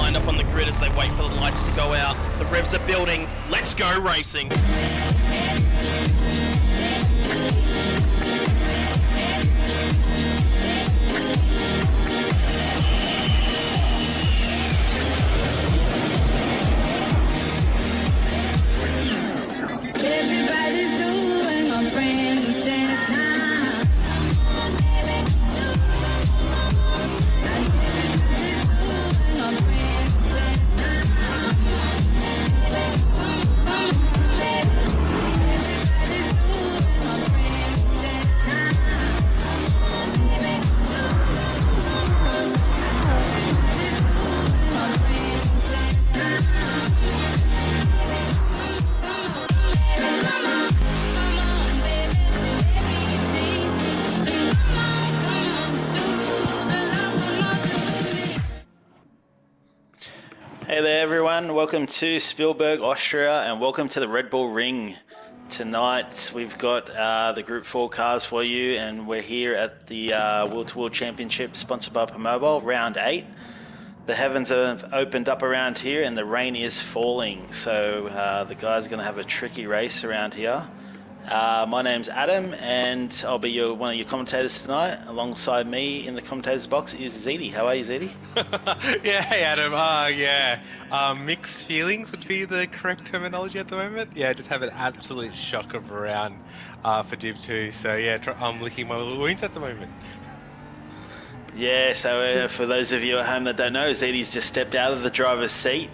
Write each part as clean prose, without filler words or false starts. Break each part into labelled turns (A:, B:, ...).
A: lined up on the grid as they wait for the lights to go out. The revs are building. Let's go racing.
B: Everybody's doing a brand new dance now.
C: Hey there everyone, welcome to Spielberg, Austria, and welcome to the Red Bull Ring. Tonight we've got the Group 4 cars for you, and we're here at the Wheel-to-Wheel Championship sponsored by Mobile, round 8. The heavens have opened up around here and the rain is falling, so the guys are going to have a tricky race around here. My name's Adam and I'll be one of your commentators tonight. Alongside me in the commentators box is Zedi. How are you, Zedi?
D: Yeah, hey Adam. Mixed feelings would be the correct terminology at the moment. Yeah, just have an absolute shock of a round for Div 2. So yeah, I'm licking my little wounds at the moment.
C: Yeah, so for those of you at home that don't know, Zedi's just stepped out of the driver's seat.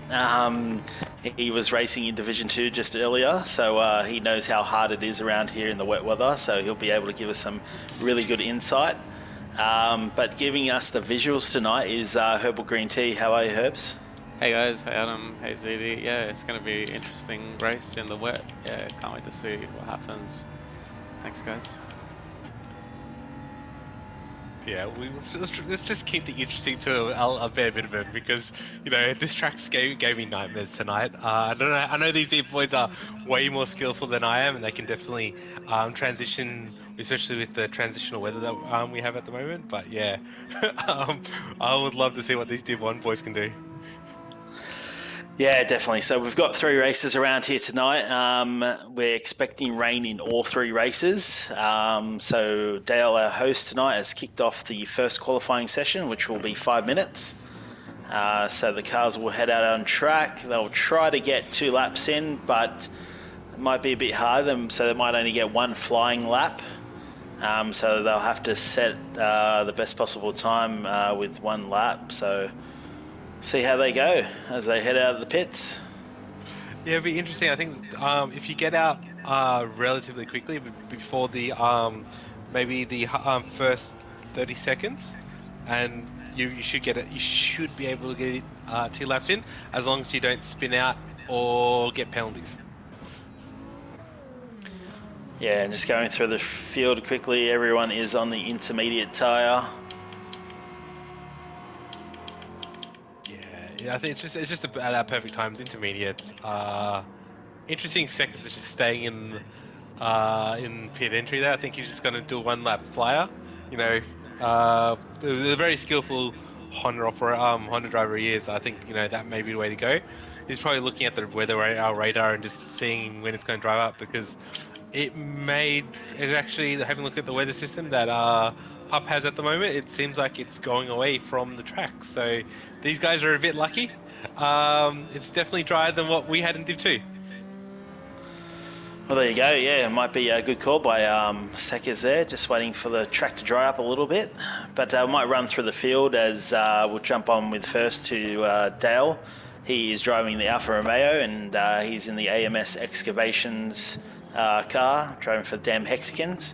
C: He was racing in Division 2 just earlier, so he knows how hard it is around here in the wet weather, so he'll be able to give us some really good insight. But giving us the visuals tonight is Herbal Green Tea. How are you, Herbs?
E: Hey guys, hey Adam, hey Zedi. Yeah, it's going to be an interesting race in the wet. Yeah, can't wait to see what happens. Thanks guys.
D: Yeah, let's just keep it interesting to a bare minimum, because you know this track gave me nightmares tonight. I don't know. I know these boys are way more skillful than I am, and they can definitely transition, especially with the transitional weather that we have at the moment. But yeah, I would love to see what these Div 1 boys can do.
C: Yeah, definitely. So we've got 3 races around here tonight. We're expecting rain in all 3 races. So Dale, our host tonight, has kicked off the first qualifying session, which will be 5 minutes. So the cars will head out on track. They'll try to get 2 laps in, but it might be a bit hard, so they might only get 1 flying lap. So they'll have to set the best possible time with 1 lap. So see how they go as they head out of the pits.
D: Yeah, it'd be interesting. I think if you get out relatively quickly before the maybe the first 30 seconds, and you should get it. You should be able to get 2 laps in, as long as you don't spin out or get penalties.
C: Yeah, and just going through the field quickly, everyone is on the intermediate tyre.
D: Yeah, I think it's just about that perfect times. Intermediates. Interesting seconds is just staying in pit entry there. I think he's just going to do a 1 lap flyer. You know, the very skillful Honda driver he is. I think that may be the way to go. He's probably looking at the weather radar and just seeing when it's going to drive up, because it's actually having a look at the weather system that Pup has at the moment. It seems like it's going away from the track, so these guys are a bit lucky. It's definitely drier than what we had in Div 2.
C: Well, there you go. Yeah, it might be a good call by Seckers there, just waiting for the track to dry up a little bit. But I might run through the field as we'll jump on with first to Dale. He is driving the Alfa Romeo, and he's in the AMS Excavations car, driving for Damn Hexicans.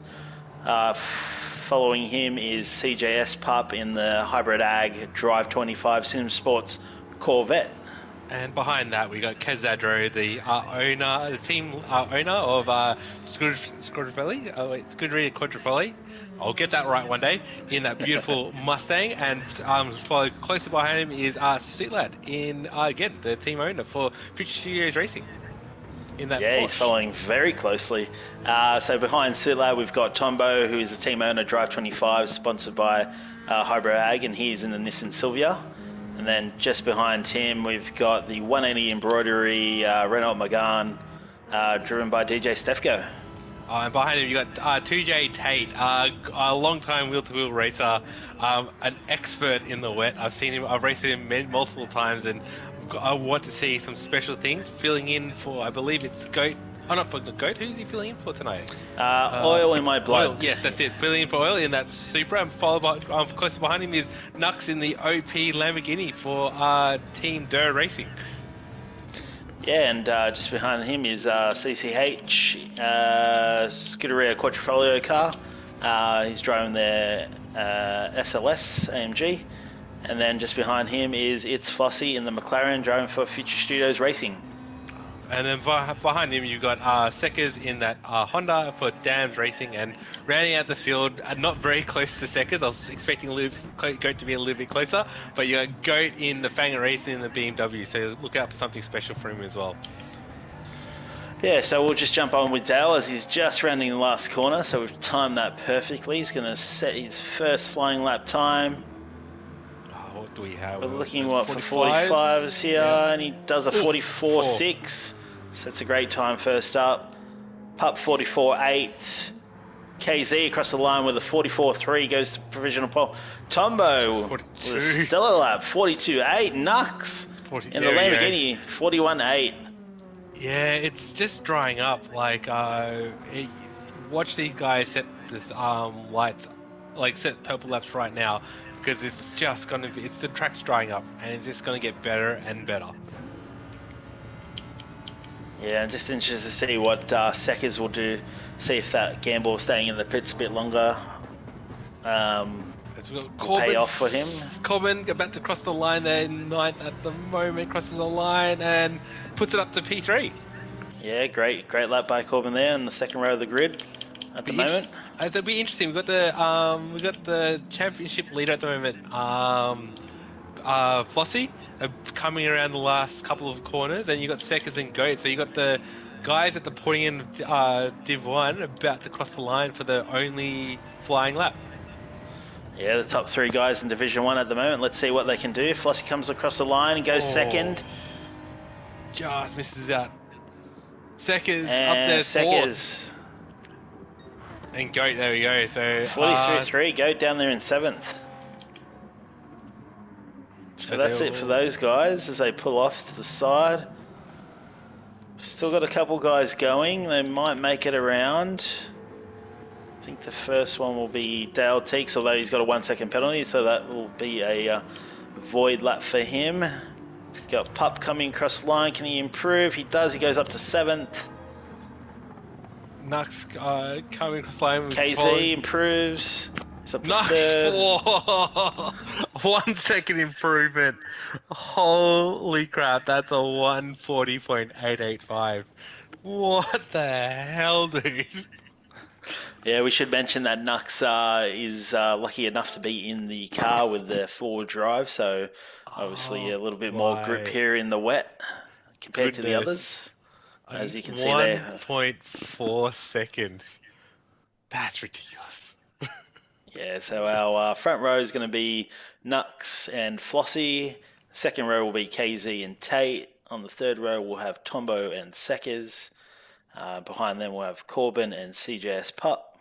C: Following him is CJS Pup in the Hybrid Ag Drive 25 Sim Sports Corvette.
D: And behind that, we got Kazadro, the team owner of Scuderia Quadrifoglio. I'll get that right one day, in that beautiful Mustang. And followed closely behind him is Suitlad, in again the team owner for Future Studios Racing. In that Porsche.
C: He's following very closely. So behind Suitlad, we've got Tombo, who is the team owner, Drive 25, sponsored by Hybrid Ag, and he's in the Nissan Silvia. And And then just behind him, we've got the 180 embroidery Renault Megane, driven by DJ Stefko.
D: And behind him, you got 2J Tate, a long-time wheel-to-wheel racer, an expert in the wet. I've raced him multiple times, and I want to see some special things. Filling in for, I believe it's Goat. Oh, not for the Goat. Who's he filling in for tonight?
C: Oil in my blood.
D: Oil, yes, that's it. Filling in for Oil in that Supra. And followed by, close behind him is Nux in the OP Lamborghini for Team Durr Racing.
C: Yeah, and just behind him is CCH Scuderia Quadrifoglio car. He's driving their SLS AMG. And then just behind him is It's Flossie in the McLaren, driving for Future Studios Racing.
D: And then behind him, you've got Seckers in that Honda for Dams Racing, and rounding out the field, not very close to Seckers. I was expecting Goat to be a little bit closer, but you got Goat in the Fanger Racing in the BMW, so look out for something special for him as well.
C: Yeah, so we'll just jump on with Dale as he's just rounding the last corner, so we've timed that perfectly. He's going to set his first flying lap time.
D: What do we have?
C: We're looking, for 45s here, and he does a 44.6. So that's a great time first up. Pup 44.8. KZ across the line with a 44.3 goes to provisional pole. Tombo with a stellar lap, 42.8. Nux in the Lamborghini, 41.8.
D: Yeah, it's just drying up. Like, watch these guys set this lights, like set purple laps right now, because it's just gonna be, the track's drying up, and it's just gonna get better and better.
C: Yeah, I'm just interested to see what Seckers will do. See if that gamble staying in the pits a bit longer will pay off for him.
D: Corbin about to cross the line there in ninth at the moment, crosses the line and puts it up to P3.
C: Yeah, great lap by Corbin there in the second row of the grid at the moment.
D: It'll be interesting. We've got the championship leader at the moment, Flossie, coming around the last couple of corners, and you got Seckers and Goat. So you got the guys at the pointy end of Div 1 about to cross the line for the only flying lap.
C: Yeah, the top three guys in Division 1 at the moment. Let's see what they can do. Flossie comes across the line and goes second.
D: Just misses out. Seckers
C: and
D: up there.
C: Seckers.
D: And Goat, there we go. So
C: 43.3, Goat down there in 7th. So that's it for those guys as they pull off to the side. Still got a couple guys going. They might make it around. I think the first one will be Dale Teeks, although he's got a 1 second penalty, so that will be a void lap for him. Got Pup coming across the line. Can he improve? He does. He goes up to 7th.
D: Nux coming across the line.
C: KZ improves. He's up to
D: Nux
C: 3rd.
D: 1 second improvement. Holy crap, that's a 140.885. What the hell, dude?
C: Yeah, we should mention that Nux is lucky enough to be in the car with the forward drive, so obviously a little bit more grip here in the wet compared to the others. As you can see there.
D: 1.4 seconds. That's ridiculous.
C: Yeah, so our front row is going to be Nux and Flossie. The second row will be KZ and Tate. On the third row, we'll have Tombo and Seckers. Behind them, we'll have Corbin and CJS Pup.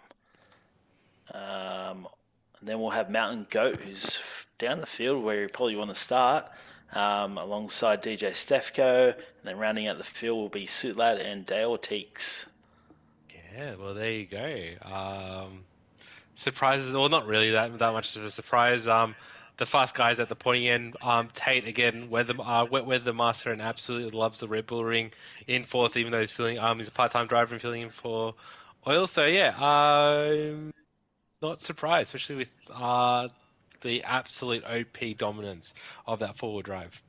C: And then we'll have Mountain Goat, who's down the field where you probably want to start, alongside DJ Stefko. And then rounding out the field will be Suitlad and Dale Teeks.
D: Yeah, well, there you go. Surprises, well, not really that much of a surprise. The fast guys at the pointy end, Tate again, wet weather master, and absolutely loves the Red Bull Ring in 4th, even though he's he's a part-time driver and filling in for Oil. So yeah, I'm not surprised, especially with the absolute OP dominance of that forward drive.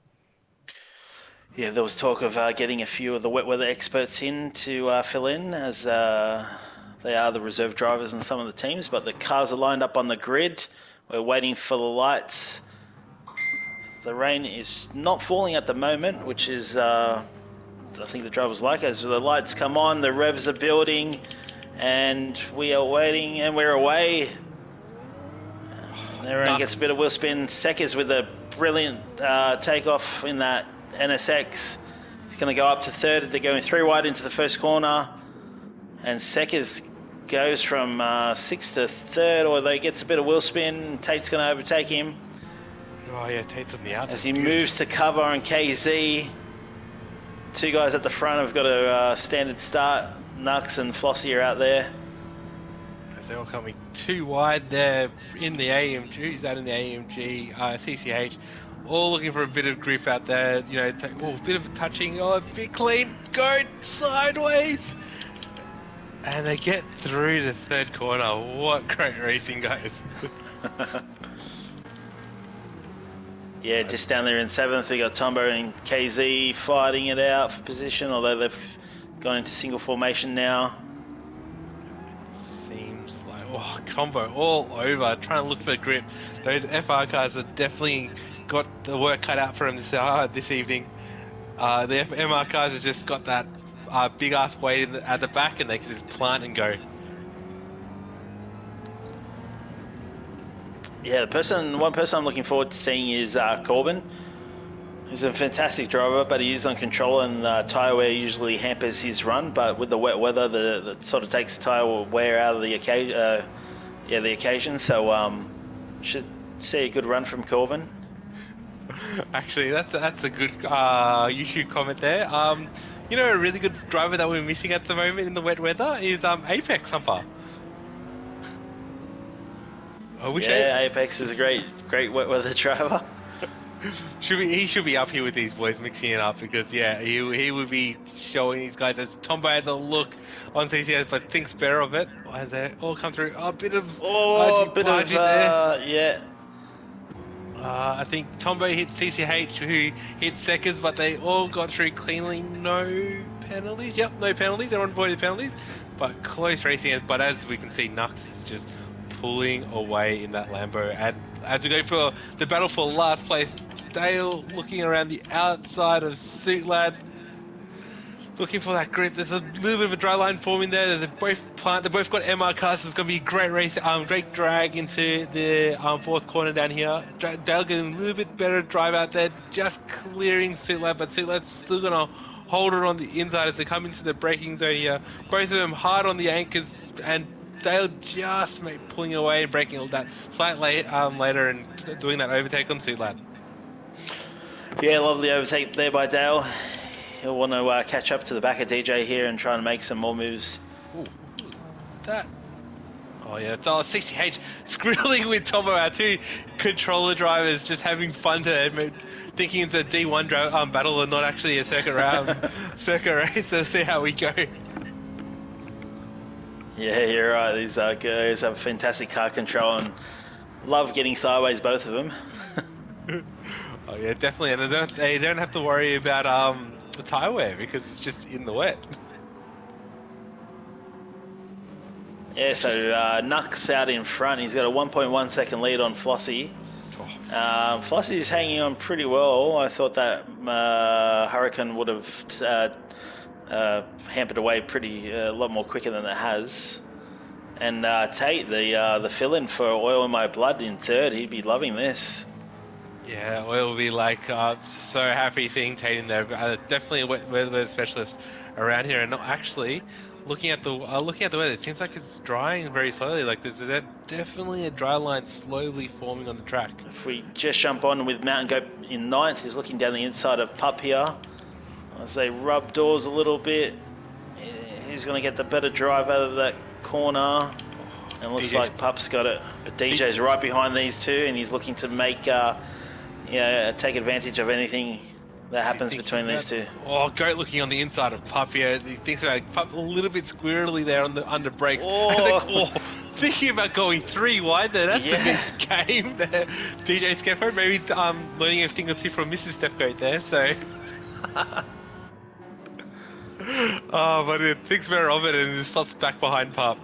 C: Yeah, there was talk of getting a few of the wet weather experts in to fill in, as they are the reserve drivers in some of the teams, but the cars are lined up on the grid. We're waiting for the lights. The rain is not falling at the moment, which is, I think the drivers like. As the lights come on, the revs are building, and we are waiting, and we're away. And everyone gets a bit of wheel spin. Seckers with a brilliant takeoff in that NSX. He's going to go up to third. They're going 3 wide into the first corner. And Seckers goes from sixth to third, although he gets a bit of wheel spin. Tate's going to overtake him.
D: Oh yeah, Tate's on the outside.
C: As he moves to cover on KZ. 2 guys at the front have got a standard start. Nux and Flossie are out there.
D: As they're all coming too wide there in the AMG. Who's that in the AMG? CCH. All looking for a bit of grip out there. You know, a bit of touching. Oh, a bit clean. Go sideways. And they get through the third corner. What great racing, guys.
C: Yeah, just down there in 7th, we got Tombo and KZ fighting it out for position, although they've gone into single formation now.
D: Seems like, oh, combo all over, trying to look for grip. Those FR cars have definitely got the work cut out for them this evening. The MR cars have just got that big ass weight at the back, and they can just plant and go.
C: Yeah, one person I'm looking forward to seeing is Corbin. He's a fantastic driver, but he is on control, and tyre wear usually hampers his run. But with the wet weather, that sort of takes the tyre wear out of the occasion. So should see a good run from Corbin.
D: Actually, that's a good YouTube comment there. You know, a really good driver that we're missing at the moment in the wet weather is Apex Humper.
C: Apex is a great wet weather driver.
D: He should be up here with these boys, mixing it up, because yeah, he would be showing these guys as Tombo has a look on CCS, but thinks better of it. And they all come through a bit of
C: yeah.
D: I think Tombo hit CCH, who hit Seckers, but they all got through cleanly. No penalties. Yep, no penalties. They're avoided penalties, but close racing. But as we can see, Nux is just pulling away in that Lambo. And as we go for the battle for last place, Dale looking around the outside of Suit Lad, looking for that grip. There's a little bit of a dry line forming there. They both got MR cars. So it's going to be a great race. Great drag into the fourth corner down here. Dale getting a little bit better drive out there, just clearing Suit Lad, but Suit Lad's still going to hold it on the inside as they come into the braking zone here. Both of them hard on the anchors, and Dale just pulling away and breaking all that slightly later and doing that overtake on Suit Lad.
C: Yeah, lovely overtake there by Dale. He'll want to catch up to the back of DJ here and try and make some more moves.
D: Ooh, that. Oh yeah, it's CCH scribbling with Tombo, our 2 controller drivers, just having fun to thinking it's a D1 battle and not actually a circuit race. Let's see how we go.
C: Yeah, you're right. These guys have fantastic car control and love getting sideways, both of them.
D: Oh yeah, definitely, and they don't have to worry about the tyre wear because it's just in the wet.
C: Yeah, so Nux out in front. He's got a 1.1 second lead on Flossie. Flossie's hanging on pretty well. I thought that Hurricane would have hampered away a lot more quicker than it has. And Tate, the fill-in for Oil in My Blood in third, he'd be loving this.
D: Yeah, Oil will be like so happy seeing Tate in there. Definitely a weather specialist around here, and not actually looking at the weather. It seems like it's drying very slowly. Like there's definitely a dry line slowly forming on the track.
C: If we just jump on with Mountain Goat in 9th, he's looking down the inside of Pup here. As they rub doors a little bit, he's going to get the better drive out of that corner. And looks like Pup's got it. But DJ's right behind these two, and he's looking to make, take advantage of anything that happens between these two.
D: Oh, Goat looking on the inside of Pup here. He thinks about it. Pup a little bit squirrely there on the under brakes. Thinking about going 3 wide there. That's a good game there. DJ Skeppo maybe learning a thing or two from Mrs. Stepgoat there. So. But it thinks better of it and just stops back behind Pup.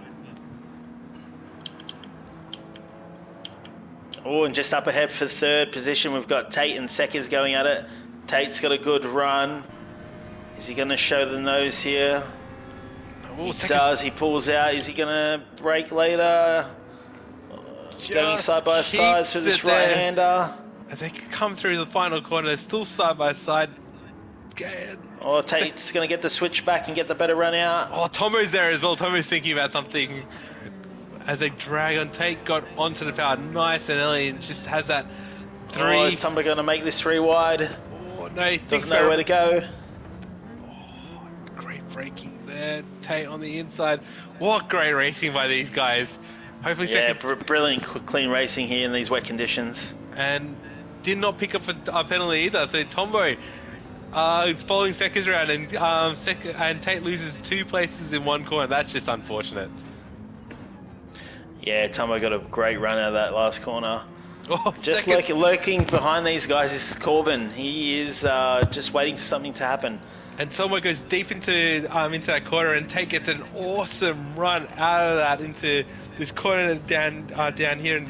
C: Oh, and just up ahead for third position, we've got Tate and Seckers going at it. Tate's got a good run. Is he going to show the nose here? He does. He pulls out. Is he going to brake later? Going side by side through this right-hander.
D: as they come through the final corner, still side by side.
C: Oh, Tate's going to get the switch back and get the better run out.
D: Oh, Tomo's there as well. Tomo's thinking about something as they drag on. Tate got onto the power nice and early and just has that three.
C: Oh, is Tumba going to make this 3 wide?
D: Oh, no, he
C: Doesn't know where to go.
D: Oh, great braking there. Tate on the inside. What great racing by these guys. Hopefully,
C: Yeah, brilliant, clean racing here in these wet conditions.
D: And did not pick up a penalty either. So Tombo is following Sekka's round, and Tate loses 2 places in 1 corner. That's just unfortunate.
C: Yeah, Tumba got a great run out of that last corner.
D: Oh,
C: Just lurking behind these guys is Corbin. He is just waiting for something to happen.
D: And Tomo goes deep into that corner, and Tate gets an awesome run out of that into this corner down here, and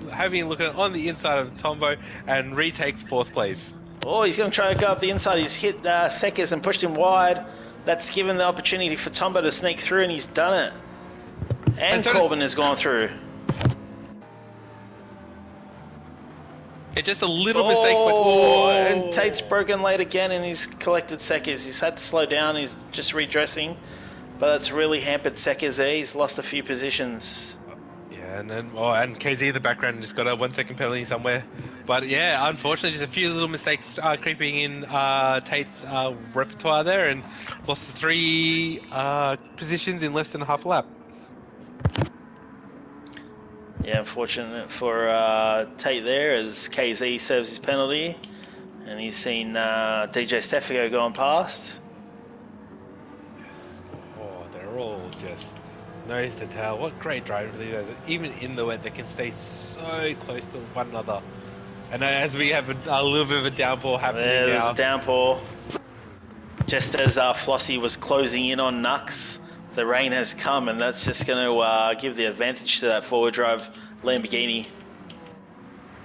D: having a look at on the inside of Tombo, and retakes 4th place.
C: Oh, he's going to try to go up the inside. He's hit Sekas and pushed him wide. That's given the opportunity for Tombo to sneak through, and he's done it. And
D: so
C: Corbin has gone through.
D: Yeah, just a little mistake. But,
C: and Tate's broken late again, and he's collected Sekas. He's had to slow down. He's just redressing. But that's really hampered Sekas there. He's lost a few positions.
D: Yeah, and then and KZ in the background just got a 1 second penalty somewhere. But yeah, unfortunately, just a few little mistakes creeping in Tate's repertoire there, and lost 3 positions in less than a half lap.
C: Yeah, unfortunate for Tate there as KZ serves his penalty. And he's seen DJ Steffigo going past.
D: Oh, they're all just nose to tail. What great drivers these guys. Even in the wet, they can stay so close to one another. And as we have a little bit of a downpour happening
C: There's
D: now.
C: a downpour. Just as Flossie was closing in on Nux, the rain has come, and that's just going to give the advantage to that forward drive Lamborghini.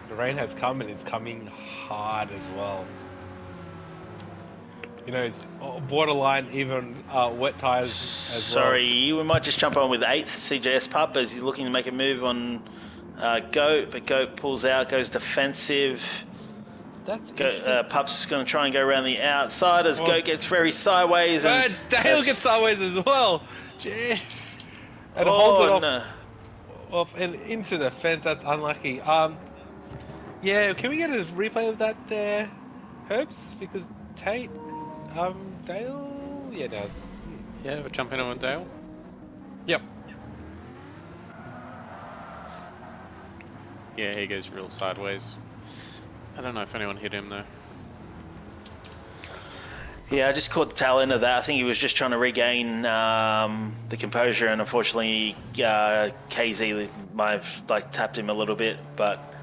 D: The rain has come, and it's coming hard as well. You know, it's borderline even wet tires as well.
C: Sorry, we might just jump on with 8th CJS Pup as he's looking to make a move on Goat, but Goat pulls out, goes defensive.
D: That's
C: Pup's going to try and go around the outside as Goat gets very sideways. And
D: Dale gets sideways as well. Jeez. And holds it off and into the fence. That's unlucky. Yeah, can we get a replay of that there, Herbs? Because Tate, Dale, yeah, does.
E: Yeah, we're jumping on Dale.
D: Yep.
E: Yeah, he goes real sideways. I don't know if anyone hit him though.
C: Yeah, I just caught the tail end of that. I think he was just trying to regain the composure, and unfortunately, KZ might have tapped him a little bit. But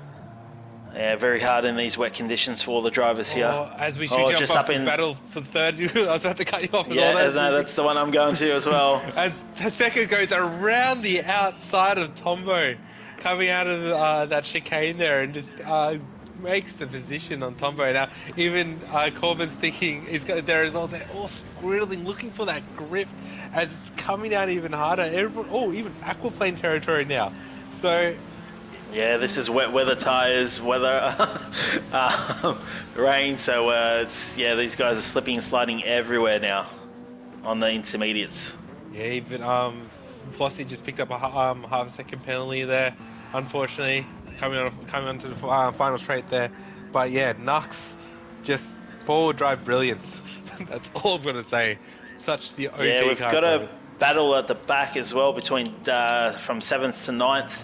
C: yeah, very hard in these wet conditions for all the drivers here.
D: As we shoot
C: just
D: up
C: in
D: battle for 3rd, I was about to cut you off.
C: Yeah, no, that's the one I'm going to as well.
D: As Taseka goes around the outside of Tombo, coming out of that chicane there, and just makes the position on Tombo. Now, even Corbin's thinking he's got there as well. They're all squirreling, looking for that grip as it's coming down even harder. Even aquaplane territory now. So,
C: yeah, this is wet weather tires, rain. So these guys are slipping and sliding everywhere now on the intermediates.
D: Yeah, even Flossie just picked up a half a second penalty there, unfortunately. Coming onto the final straight there. But yeah, Nux, just forward drive brilliance. That's all I'm going to say. Such the OG.
C: Yeah, we've got a battle at the back as well between from 7th to 9th.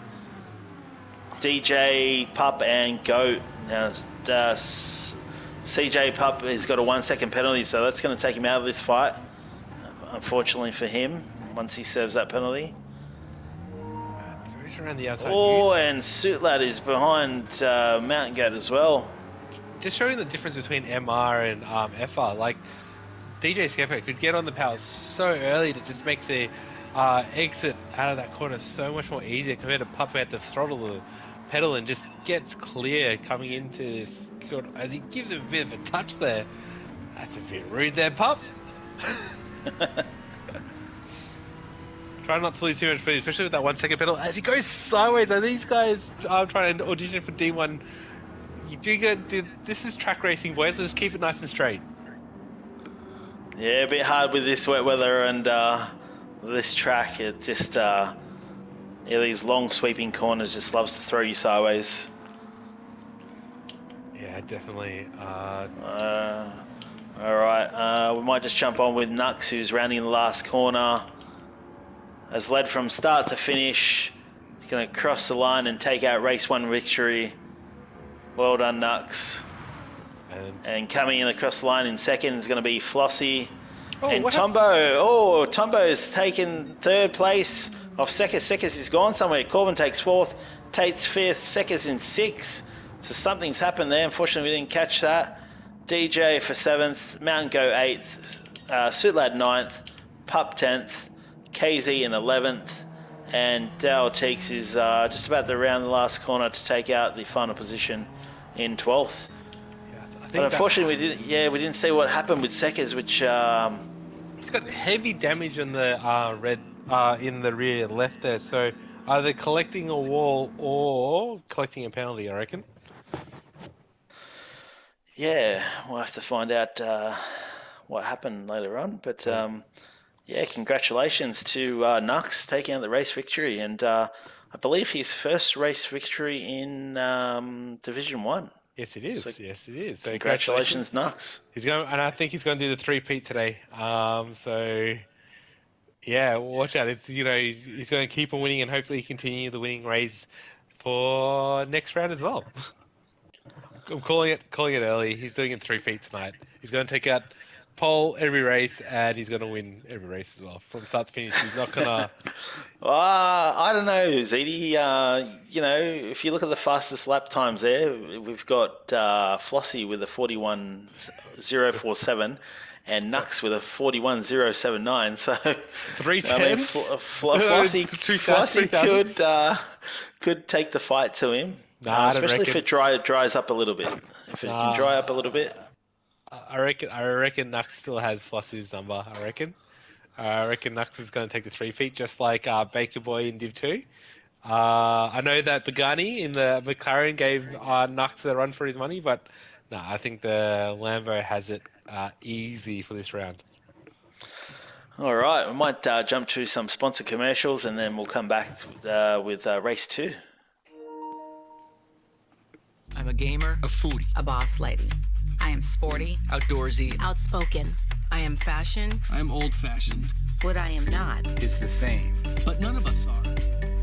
C: DJ, Pup and Goat. Now, CJ Pup has got a 1 second penalty, so that's going to take him out of this fight. Unfortunately for him, once he serves that penalty.
D: Around the outside.
C: And Suitlad is behind Mountain Goat as well.
D: Just showing the difference between MR and FR. Like, DJ Skepo could get on the power so early to just make the exit out of that corner so much more easier compared to Pup who had to throttle the pedal and just gets clear coming into this corner as he gives him a bit of a touch there. That's a bit rude there, Pup. Try not to lose too much speed, especially with that 1 second pedal. As he goes sideways, are these guys trying to audition for D1 You do this is track racing, boys. Let's keep it nice and straight.
C: Yeah, a bit hard with this wet weather and this track. It just, these long sweeping corners just loves to throw you sideways.
D: Yeah, definitely.
C: All right, we might just jump on with Nux, who's rounding the last corner. Has led from start to finish. He's going to cross the line and take out race 1 victory. Well done, Nux. And coming in across the line in second is going to be Flossie. And Tombo. Tombo's taken 3rd place off Sekas. Sekas is gone somewhere. Corbin takes 4th. Tate's 5th. Sekas in 6th. So something's happened there. Unfortunately, we didn't catch that. DJ for 7th. Mountain Go 8th. Suitlad 9th. Pup 10th. KZ in 11th. And Dale Teeks is just about to round the last corner to take out the final position in 12th. But unfortunately, we didn't see what happened with Sekas, which
D: it's got heavy damage on the red in the rear left there. So either collecting a wall or collecting a penalty, I reckon.
C: Yeah, we'll have to find out what happened later on. But yeah, congratulations to Nux taking out the race victory, and I believe his first race victory in Division 1.
D: Yes, it is. Yes, it is. So
C: congratulations, Nux.
D: He's going, and I think he's going to do the 3-peat today. So yeah, watch out. It's he's going to keep on winning, and hopefully continue the winning race for next round as well. I'm calling it early. He's doing it 3-peat tonight. He's going to take out pole every race, and he's going to win every race as well from start to finish. He's not gonna.
C: I don't know, Zeddy. If you look at the fastest lap times there, we've got Flossie with a 41.047 and Nux with a 41.079. So
D: 3:10.
C: Flossie could take the fight to him, especially if it dries up a little bit. If it can dry up a little bit.
D: I reckon Nux still has Flossie's number. I reckon Nux is going to take the 3-peat, just like Baker Boy in Div 2. I know that Pagani in the McLaren gave Nux a run for his money, but no, I think the Lambo has it easy for this round.
C: All right, we might jump to some sponsor commercials, and then we'll come back with race 2.
F: I'm a gamer,
G: a foodie,
H: a boss lady. I am sporty,
F: outdoorsy,
I: outspoken. I am fashion.
G: I am old-fashioned.
I: What I am not
J: is the same.
G: But none of us are.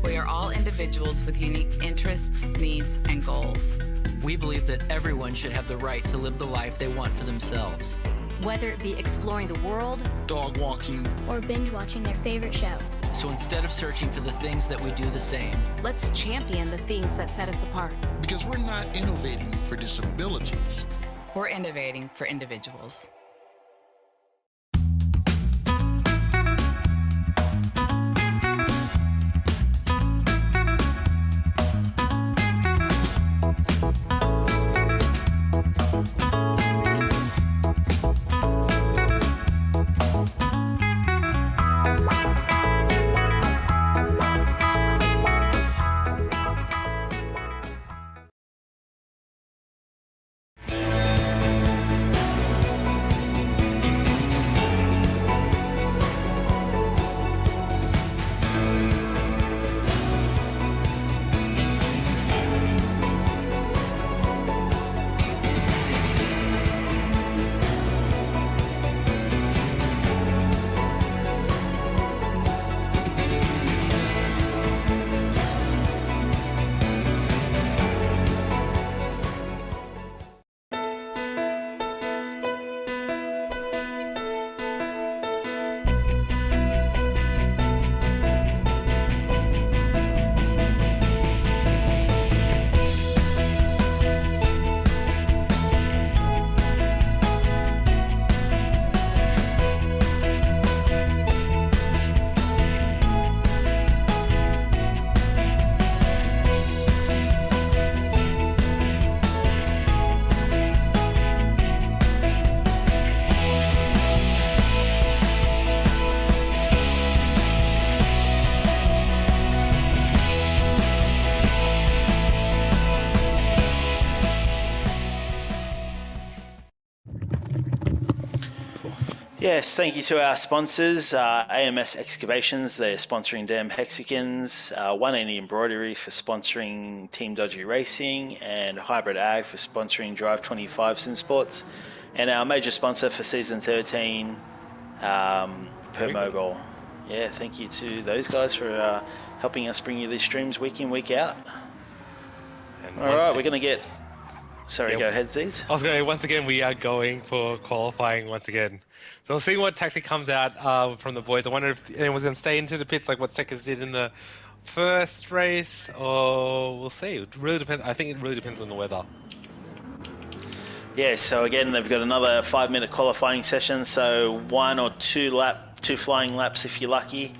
H: We are all individuals with unique interests, needs, and goals.
F: We believe that everyone should have the right to live the life they want for themselves.
I: Whether it be exploring the world,
G: dog walking,
K: or binge watching their favorite show.
F: So instead of searching for the things that we do the same,
I: let's champion the things that set us apart.
G: Because we're not innovating for disabilities.
H: We're innovating for individuals.
C: Yes, thank you to our sponsors, AMS Excavations, they're sponsoring Damn Hexicans, 180 Embroidery for sponsoring Team Dodgy Racing, and Hybrid Ag for sponsoring Drive 25 Sim Sports, and our major sponsor for Season 13, Per Mogul. Yeah, thank you to those guys for helping us bring you these streams week in, week out.
D: And
C: All right, we're going to get... Sorry,
D: Yeah.
C: go ahead, Z's.
D: I was going. Once again, we are going for qualifying once again. So we'll see what tactic comes out from the boys. I wonder if anyone's going to stay into the pits like what Seconds did in the first race, or we'll see. It really depends. I think it really depends on the weather.
C: Yeah, so again, they've got another 5-minute qualifying session, so 1 or 2 flying laps if you're lucky.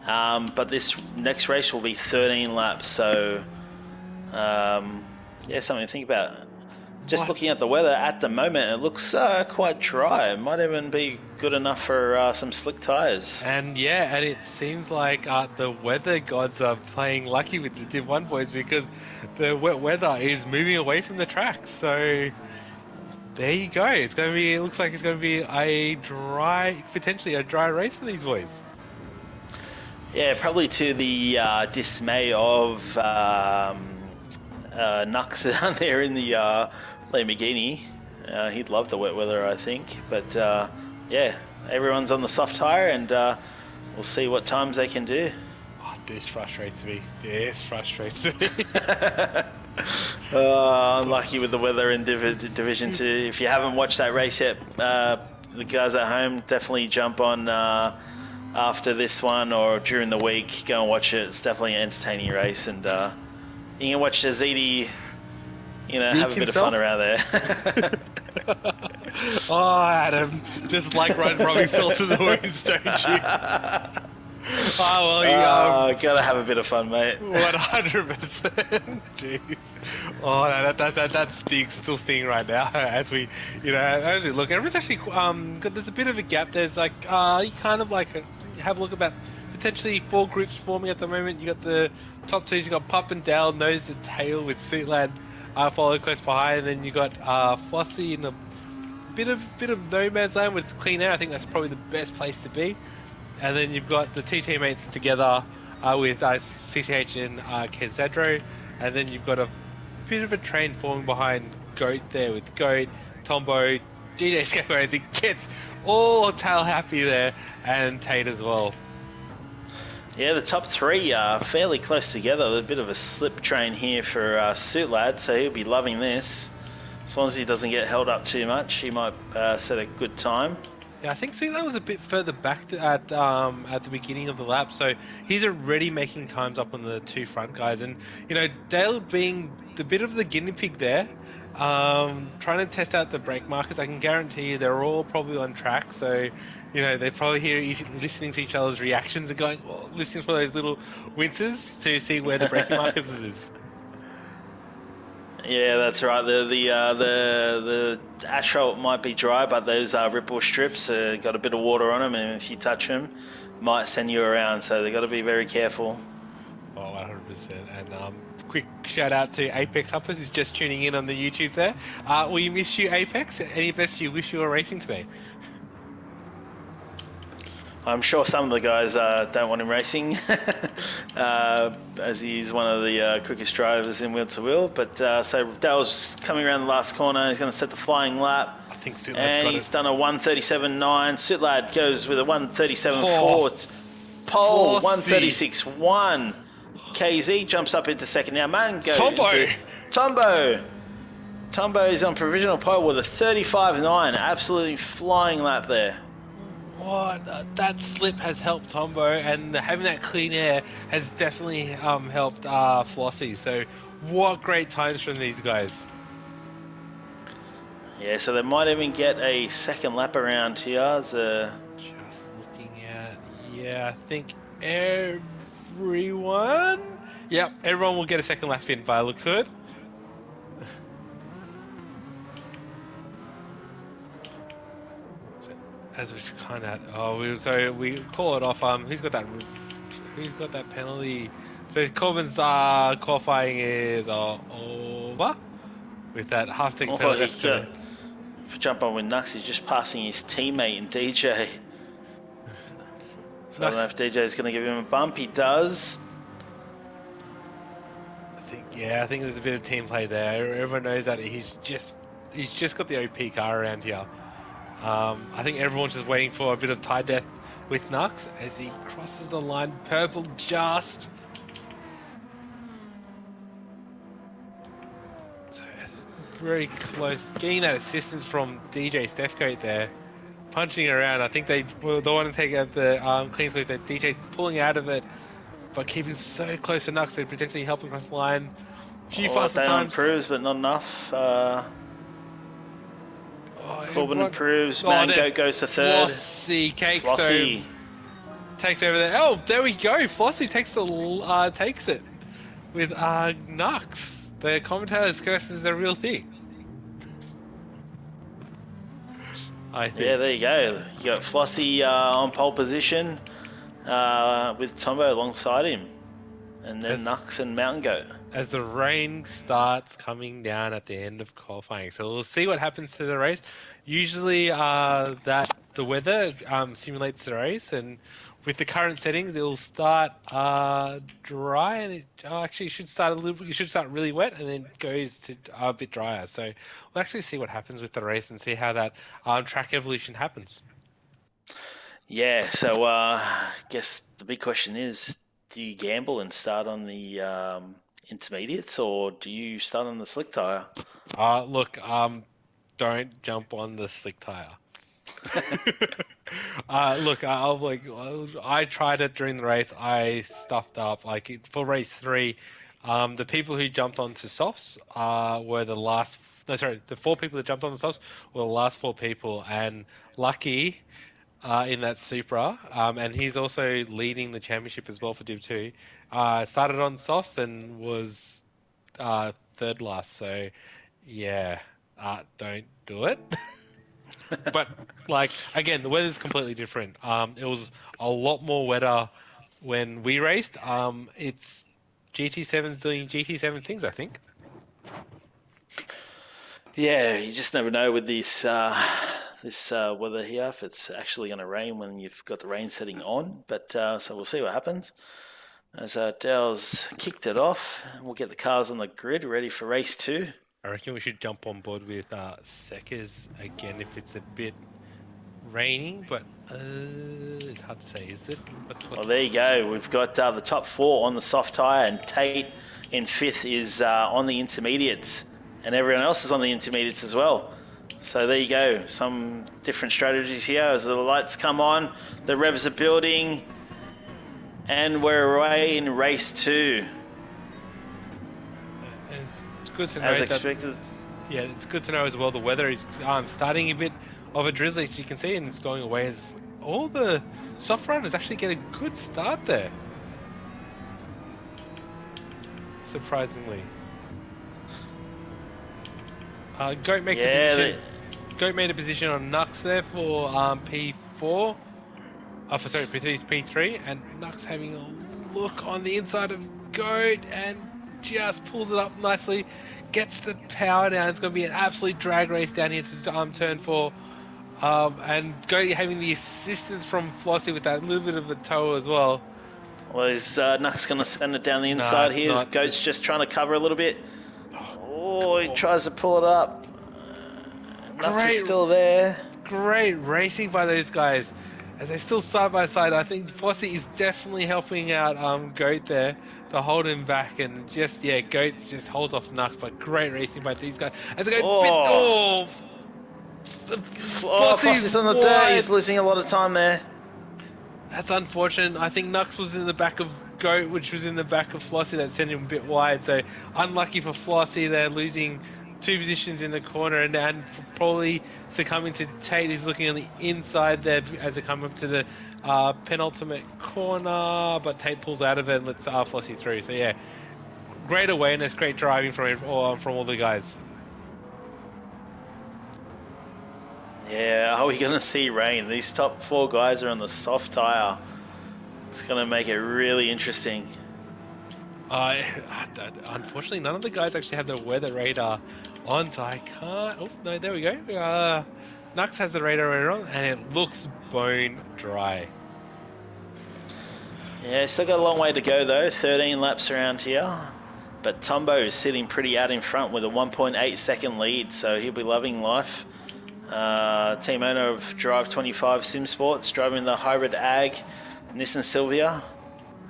C: But this next race will be 13 laps, so yeah, something to think about. Just looking at the weather at the moment, it looks quite dry. It might even be good enough for some slick tyres.
D: And yeah, and it seems like the weather gods are playing lucky with the Div 1 boys because the wet weather is moving away from the track. So there you go. It's going to be. It looks like it's going to be potentially a dry race for these boys.
C: Yeah, probably to the dismay of Nux down there in the Lamborghini. He'd love the wet weather, I think. But yeah, everyone's on the soft tyre, and we'll see what times they can do.
D: Oh, this frustrates me. This frustrates me.
C: Unlucky with the weather in Division 2. If you haven't watched that race yet, the guys at home, definitely jump on after this one or during the week. Go and watch it. It's definitely an entertaining race, and you can watch Yazidi, have a bit of fun around there.
D: Oh, Adam, just like rubbing salt in the wounds, don't you? Oh, well,
C: gotta have a bit of fun, mate.
D: 100%. Jeez. Oh, that stinks. Still stinging right now as we look. And it's actually there's a bit of a gap. There's like you kind of like have a look about potentially 4 groups forming at the moment. You got the top 2s. You got Pup and Dale nose to tail with Suitlad followed close behind, and then you got Flossie in a bit of no man's land with clean air. I think that's probably the best place to be. And then you've got the 2 teammates together with CCH and Kezadro. And then you've got a bit of a train forming behind Goat there with Goat, Tombo, DJ Scarecrow as he gets all tail happy there, and Tate as well.
C: Yeah, the top 3 are fairly close together. A bit of a slip train here for Suitlad, so he'll be loving this. As long as he doesn't get held up too much, he might set a good time.
D: Yeah, I think Suitlad was a bit further back at the beginning of the lap, so he's already making times up on the 2 front guys. And Dale being the bit of the guinea pig there, trying to test out the brake markers. I can guarantee you they're all probably on track, so they probably listening to each other's reactions and going, listening for those little winces to see where the braking markers is.
C: Yeah, that's right. The asphalt might be dry, but those ripple strips got a bit of water on them, and if you touch them, might send you around. So they got to be very careful.
D: Oh, 100%. And quick shout out to Apex Hoppers who's just tuning in on the YouTube there. We miss you, Apex. Any best you wish you were racing today?
C: I'm sure some of the guys don't want him racing, as he's one of the quickest drivers in wheel to wheel. But so Dale's coming around the last corner. He's going to set the flying lap.
D: I think Suitlad's
C: and he's done a 1:37.9. Suitlad goes with a 1:37.4. Pole 1:36.1. KZ jumps up into second. Now Mango. Tombo. Tombo is on provisional pole with a 35.9. Absolutely flying lap there.
D: What? That slip has helped Tombo, and having that clean air has definitely helped Flossie. So what great times from these guys.
C: Yeah, so they might even get a second lap around here. Just
D: looking at... Yeah, I think everyone... Yep, everyone will get a second lap in by the looks of it. As we kind of, we call it off. Who's got that? Who's got that penalty? So Corbin's qualifying is over with that half second penalty.
C: jump on with Nux. He's just passing his teammate in DJ. So I don't know if DJ's going to give him a bump. He does.
D: I think there's a bit of team play there. Everyone knows that he's just got the OP car around here. I think everyone's just waiting for a bit of tie death with Nux as he crosses the line. Purple just. So very close. Getting that assistance from DJ Stefcoat there. Punching around. I think they were the one to take out the clean sweep. That DJ pulling out of it, but keeping so close to Nux, they potentially help across the line. Few fastest
C: Dale
D: times.
C: improves, but not enough. Corbin improves.
D: Oh,
C: Man Goat goes to third.
D: Flossie cakes
C: Flossie.
D: takes over there. Oh, there we go. Flossie takes it with Nux. The commentator's curse is a real thing. I think.
C: Yeah, there you go. You got Flossie on pole position with Tombo alongside him. And then Nux and Mountain Goat.
D: As the rain starts coming down at the end of qualifying. So we'll see what happens to the race. Usually the weather simulates the race, and with the current settings it'll start dry, and it actually should start really wet and then goes to a bit drier. So we'll actually see what happens with the race and see how that track evolution happens.
C: Yeah, so I guess the big question is, do you gamble and start on the intermediates, or do you start on the slick tyre?
D: Look, don't jump on the slick tyre. Look, I tried it during the race. I stuffed up. For race 3, the people who jumped onto softs were the last. No, sorry, the 4 people that jumped on the softs were the last 4 people, and Lucky. In that Supra, and he's also leading the championship as well for Div 2. Started on softs and was third last. So, yeah, don't do it. But again, the weather's completely different. It was a lot more wetter when we raced. It's GT7's doing GT7 things, I think.
C: Yeah, you just never know with this weather here, if it's actually going to rain when you've got the rain setting on. But so we'll see what happens. As Dale's kicked it off, and we'll get the cars on the grid ready for race 2.
D: I reckon we should jump on board with Seckers again if it's a bit raining, but it's hard to say, is it?
C: Well, there you go. We've got the top 4 on the soft tyre, and Tate in 5th is on the intermediates, and everyone else is on the intermediates as well. So there you go. Some different strategies here as the lights come on, the revs are building, and we're away in race 2.
D: It's good to know.
C: As expected.
D: Yeah, it's good to know as well. The weather is starting a bit of a drizzle, as you can see, and it's going away. As all the soft runners actually get a good start there. Surprisingly. Goat makes a position. Goat made a position on Nux there for P4. P3, and Nux having a look on the inside of Goat and just pulls it up nicely, gets the power down. It's going to be an absolute drag race down here to turn 4. And Goat having the assistance from Flossie with that little bit of a toe as well.
C: Well, is Nux going to send it down the inside here? Goat's just trying to cover a little bit. Oh, he tries to pull it up. Nux is still there.
D: Great racing by those guys. As they're still side by side, I think Flossie is definitely helping out Goat there to hold him back, and Goat just holds off Nux, but great racing by these guys. As they go,
C: Flossie's on the dirt. He's losing a lot of time there.
D: That's unfortunate. I think Nux was in the back of Goat, which was in the back of Flossie. That sent him a bit wide. So unlucky for Flossie. They're losing 2 positions in the corner, and probably succumbing to Tate. He's looking on the inside there as they come up to the penultimate corner, but Tate pulls out of it and lets Flossie through. So yeah, great awareness, great driving from all the guys.
C: Yeah, are we going to see rain? These top 4 guys are on the soft tyre. It's going to make it really interesting.
D: Unfortunately, none of the guys actually have their weather radar Onside can't. Oh no, there we go. Nux has the radar on, and it looks bone dry.
C: Yeah, still got a long way to go though. 13 laps around here. But Tombo is sitting pretty out in front with a 1.8 second lead, so he'll be loving life. Team owner of Drive 25 Sim Sports, driving the hybrid ag Nissan Silvia,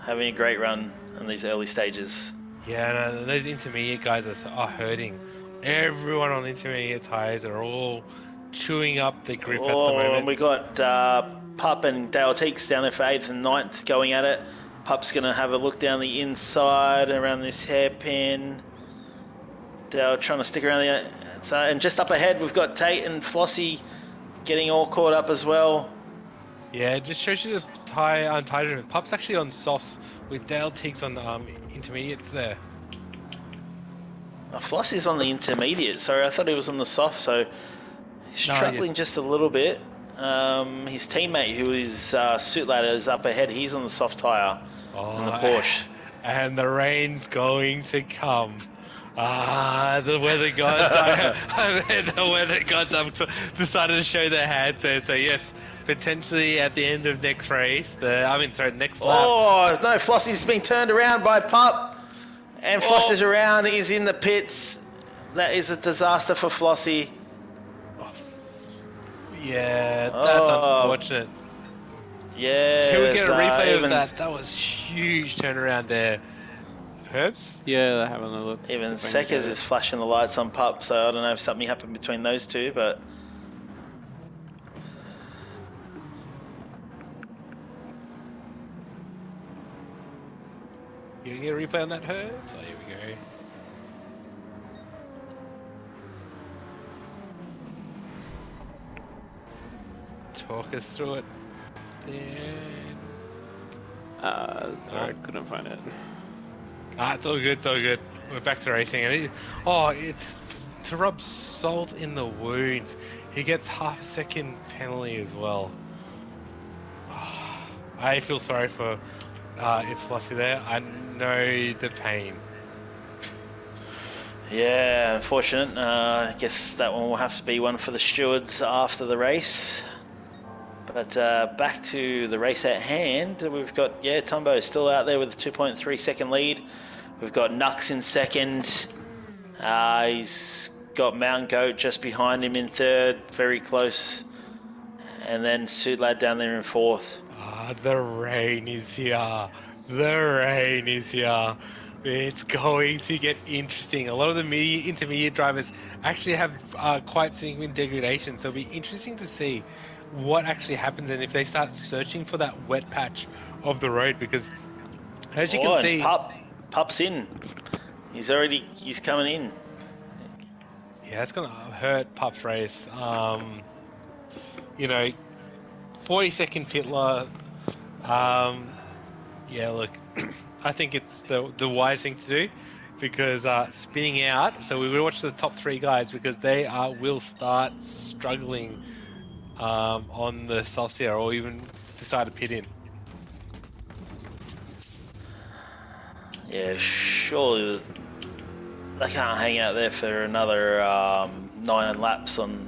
C: having a great run in these early stages.
D: Yeah, no, those intermediate guys are hurting. Everyone on intermediate tires are all chewing up the grip at the
C: And
D: moment.
C: we got Pup and Dale Teeks down there for 8th and 9th going at it. Pup's going to have a look down the inside around this hairpin. Dale trying to stick around the outside. And just up ahead, we've got Tate and Flossie getting all caught up as well.
D: Yeah, it just shows you the tire driven. Pup's actually on softs with Dale Teeks on intermediates there.
C: Flossie's on the intermediate. Sorry, I thought he was on the soft, so he's struggling just a little bit. His teammate, who is Suit Ladder, is up ahead. He's on the soft tyre in the Porsche.
D: And the rain's going to come. The weather gods. The weather gods have decided to show their hands there. So yes, potentially at the end of next race, next lap.
C: Oh no, Flossie's been turned around by Pup, and Flossie's around. He's in the pits. That is a disaster for Flossie.
D: Yeah, that's unfortunate.
C: Yeah.
D: Can we get a replay of that? That was huge turnaround there. Herbs?
E: Yeah, they're having a look.
C: Even Seckers is flashing the lights on Pup, so I don't know if something happened between those two, but...
D: You get a replay on that, Herbs? Oh, here we go. Talk us through it.
E: Sorry, couldn't find it.
D: It's all good, it's all good. We're back to racing, and it's to rub salt in the wounds. He gets half a second penalty as well. I feel sorry for it's Flossie there. I know the pain.
C: Yeah, unfortunate. I guess that one will have to be one for the stewards after the race. But back to the race at hand, we've got, Tombo still out there with a 2.3 second lead. We've got Nux in second. He's got Mountain Goat just behind him in third, very close. And then Suit Lad down there in fourth.
D: The rain is here. The rain is here. It's going to get interesting. A lot of the intermediate drivers actually have quite significant degradation, so it'll be interesting to see what actually happens and if they start searching for that wet patch of the road, because as you can see,
C: Pup's in. He's coming in.
D: Yeah, it's gonna hurt Pup's race. 40-second pit law. Look, I think it's the wise thing to do, because spinning out. So we will watch the top three guys, because they will start struggling on the soft here, or even decide to pit in.
C: Yeah, surely they can't hang out there for another 9 laps on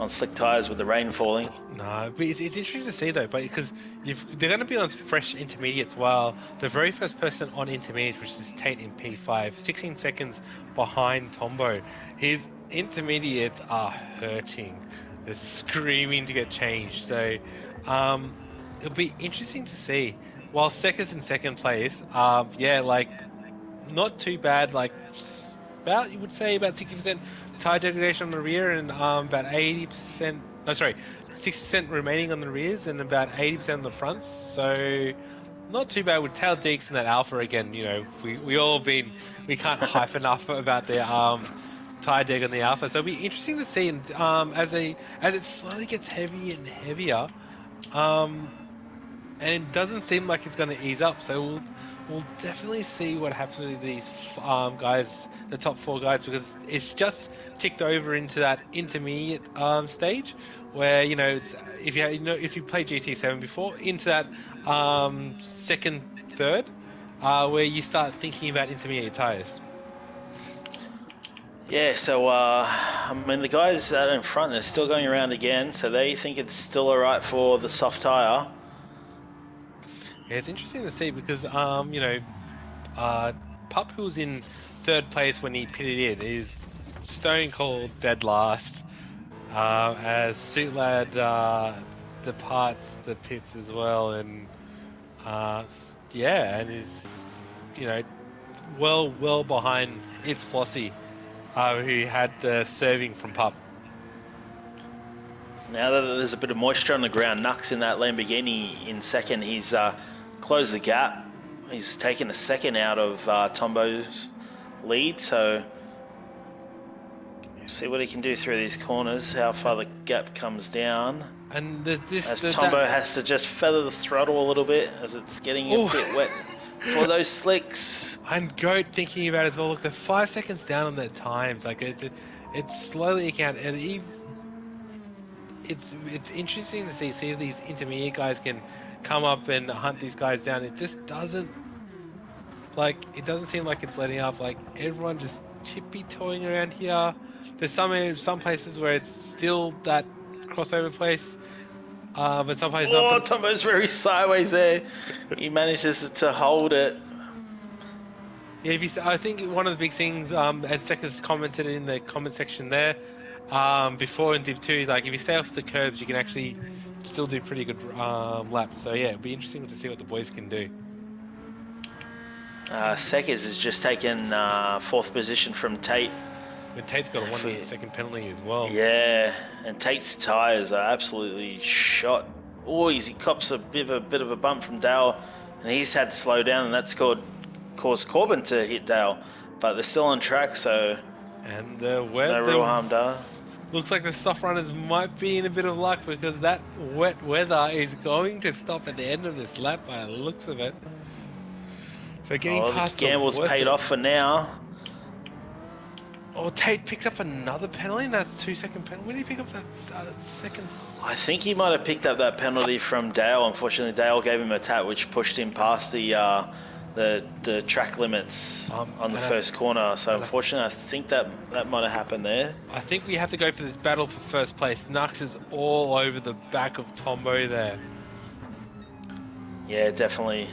C: slick tyres with the rain falling.
D: No, but it's interesting to see though, but because they're going to be on fresh intermediates, while the very first person on intermediates, which is Tate in P5, 16 seconds behind Tombo. His intermediates are hurting. They're screaming to get changed. So it'll be interesting to see. While Sekker's in second place, not too bad. You would say about 60% tire degradation on the rear, and about 80%. No, sorry, 60% remaining on the rears, and about 80% on the fronts. So not too bad with Tail Deeks and that Alpha again. We can't hype enough about their tire deg on the Alpha. So it'll be interesting to see, and as it slowly gets heavier and heavier, and it doesn't seem like it's going to ease up. So we'll definitely see what happens with these guys, the top 4 guys, because it's just ticked over into that intermediate stage, where if you played GT7 before, into that second, third, where you start thinking about intermediate tires.
C: Yeah, so I mean the guys out in front, they're still going around again, so they think it's still alright for the soft tyre.
D: Yeah, it's interesting to see because you know, Pup, who was in third place when he pitted in, is stone cold dead last. As Suit Lad departs the pits as well, and yeah, and is, you know, well behind It's Flossie, who had the serving from Pup.
C: Now that there's a bit of moisture on the ground, Nux in that Lamborghini in second. He's closed the gap. He's taken a second out of Tombo's lead, so see what he can do through these corners, how far the gap comes down.
D: And there's this...
C: As Tombo has to just feather the throttle a little bit as it's getting a bit wet for those slicks.
D: And Goat thinking about it as well. Look, they're 5 seconds down on their times. Like it's slowly account, and it's interesting to see if these intermediate guys can come up and hunt these guys down. It just doesn't seem like it's letting up. Like everyone just tippy-toeing around here. There's some places where it's still that crossover place, but some places not.
C: Oh, Tombo's very sideways there. He manages to hold it.
D: Yeah, I think one of the big things, and Seca's commented in the comment section there, before in Div 2, like if you stay off the curbs, you can actually still do pretty good laps. So yeah, it'll be interesting to see what the boys can do.
C: Seckers has just taken fourth position from Tate.
D: And Tate's got a 1 second penalty as well.
C: Yeah, and Tate's tyres are absolutely shot. Oh, he cops a bit of a bump from Dale, and he's had to slow down, and that's caused Corbin to hit Dale. But they're still on track, so
D: and
C: no real harm done.
D: Looks like the soft runners might be in a bit of luck because that wet weather is going to stop at the end of this lap by the looks of it. So getting past
C: the gamble's paid off for now.
D: Oh, Tate picks up another penalty, and that's 2 second penalty. Where did he pick up that second?
C: I think he might have picked up that penalty from Dale. Unfortunately, Dale gave him a tap, which pushed him past the track limits on the first corner. So unfortunately, I think that might have happened there.
D: I think we have to go for this battle for first place. Nux is all over the back of Tombo there.
C: Yeah, definitely.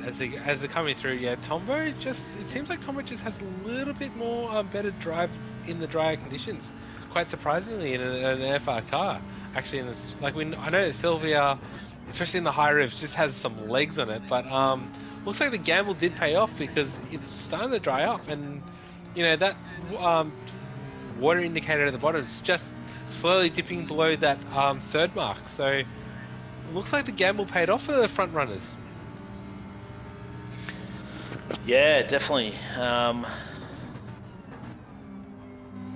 D: As they're coming through, yeah, Tombo it seems like Tombo just has a little bit more better drive in the drier conditions. Quite surprisingly, in an FR car, actually, in this, like I know Sylvia, especially in the high revs, just has some legs on it, but looks like the gamble did pay off because it's starting to dry up, and you know that water indicator at the bottom is just slowly dipping below that third mark. So it looks like the gamble paid off for the front runners.
C: Yeah, definitely.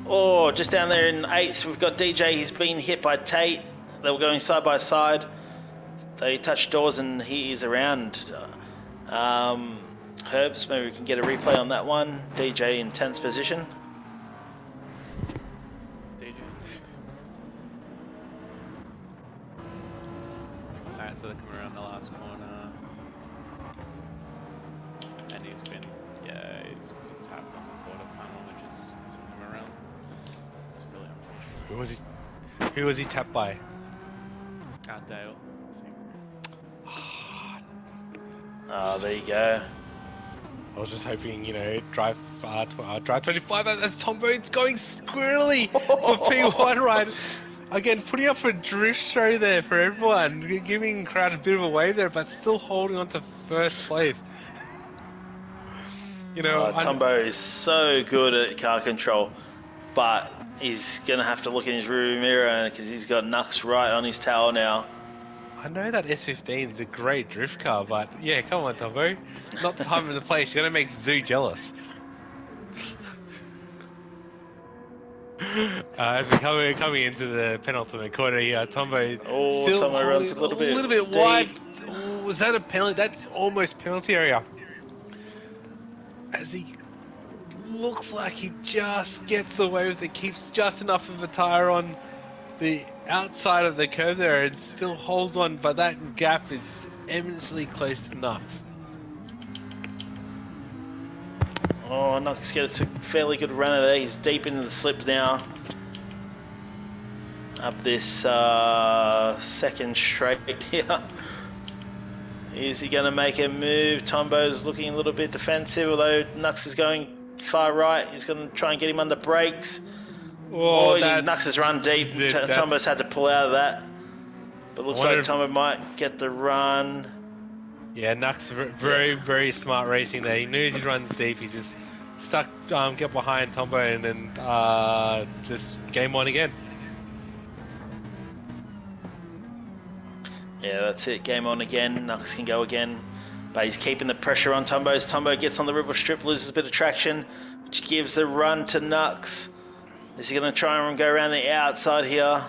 C: Oh, just down there in 8th, we've got DJ. He's been hit by Tate. They were going side by side. They touched doors and he is around. Herbs, maybe we can get a replay on that one. DJ in 10th position.
E: DJ. Alright, so they come around the last corner. And he's been tapped on the quarter panel, which is swung him around. It's really unfortunate.
D: Who was he tapped by?
E: Dale, I think.
C: There you go.
D: I was just hoping, you know, drive 25 as Tombo. It's going squirrely for P1 ride. Again, putting up a drift show there for everyone, giving the crowd a bit of a wave there, but still holding on to first place. You know,
C: Tombo is so good at car control, but he's going to have to look in his rearview mirror because he's got Nux right on his tail now.
D: I know that S15 is a great drift car, but yeah, come on, Tombo. Not the time and the place. You're going to make Zoo jealous. As we're coming into the penultimate corner here, Tombo.
C: Oh,
D: still
C: Tombo runs a little bit
D: wide. Oh, was that a penalty? That's almost penalty area. As he looks like he just gets away with it, keeps just enough of a tyre on the outside of the curve there and still holds on, but that gap is eminently close to Nux.
C: Oh, Knox gets a fairly good runner there. He's deep into the slip now. Up this second straight here. Is he going to make a move? Tombo's looking a little bit defensive, although Nux is going far right. He's going to try and get him under brakes.
D: Oh,
C: Nux has run deep. Tombo's had to pull out of that. But looks like Tombo might get the run.
D: Yeah, Nux very smart racing there. He knew he runs deep. He just stuck, get behind Tombo, and then just game on again.
C: Yeah, that's it. Game on again. Nux can go again. But he's keeping the pressure on Tombo. As Tombo gets on the ripple strip, loses a bit of traction, which gives the run to Nux. Is he going to try and go around the outside here?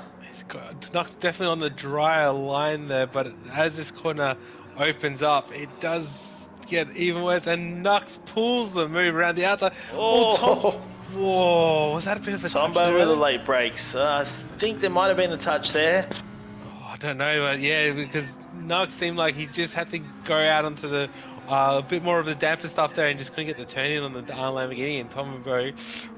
D: Nux definitely on the drier line there, but as this corner opens up, it does get even worse, and Nux pulls the move around the outside. Whoa, was that a bit of a
C: Tombo with the late brakes. I think there might have been a touch there.
D: I don't know, but yeah, because Nux seemed like he just had to go out onto the a bit more of the damper stuff there and just couldn't get the turn in on the Lamborghini, and Tombo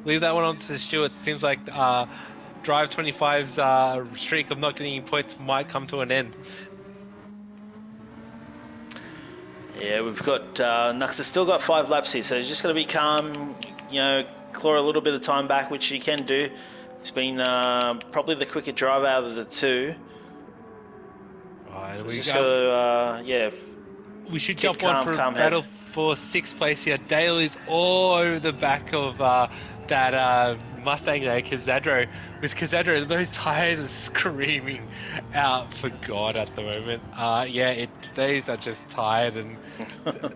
D: leave that one onto the Stewarts. Seems like Drive 25's streak of not getting points might come to an end.
C: Yeah, we've got Nux has still got 5 laps here, so he's just going to be calm, you know, claw a little bit of time back, which he can do. He's been probably the quicker driver out of the two. So we
D: should jump on for a battle for 6th place here. Dale is all over the back of that Mustang there, Cazadro. With Cazadro, those tires are screaming out for God at the moment. These are just tired, and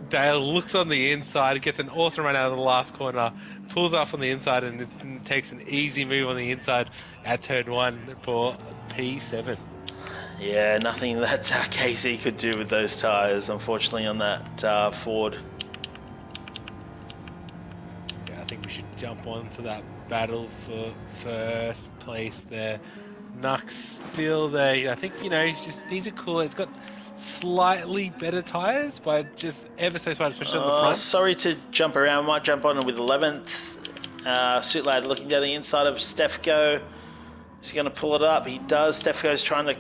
D: Dale looks on the inside, gets an awesome run out of the last corner, pulls off on the inside, and takes an easy move on the inside at turn 1 for P7.
C: Yeah, nothing that KC could do with those tyres, unfortunately, on that Ford.
D: Yeah, I think we should jump on to that battle for 1st place there. Nux still there. I think, he's a cooler. It's got slightly better tyres, but just ever so slight, especially on the front.
C: Sorry to jump around. Might jump on with 11th. Suitlad looking down the inside of Stefko. Is he going to pull it up? He does. Stefko's trying to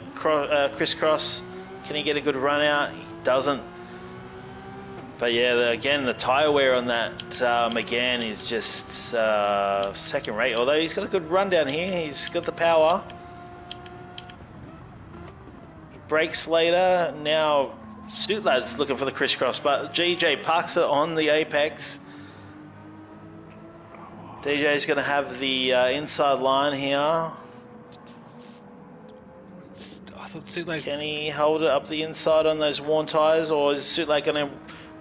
C: crisscross. Can he get a good run out? He doesn't. But yeah, again, the tyre wear on that McGann is just second rate. Although he's got a good run down here. He's got the power. He brakes later. Now Suitlad's looking for the crisscross, but GJ parks it on the apex. DJ's going to have the inside line here. Can he hold it up the inside on those worn tyres, or is Suitlad going to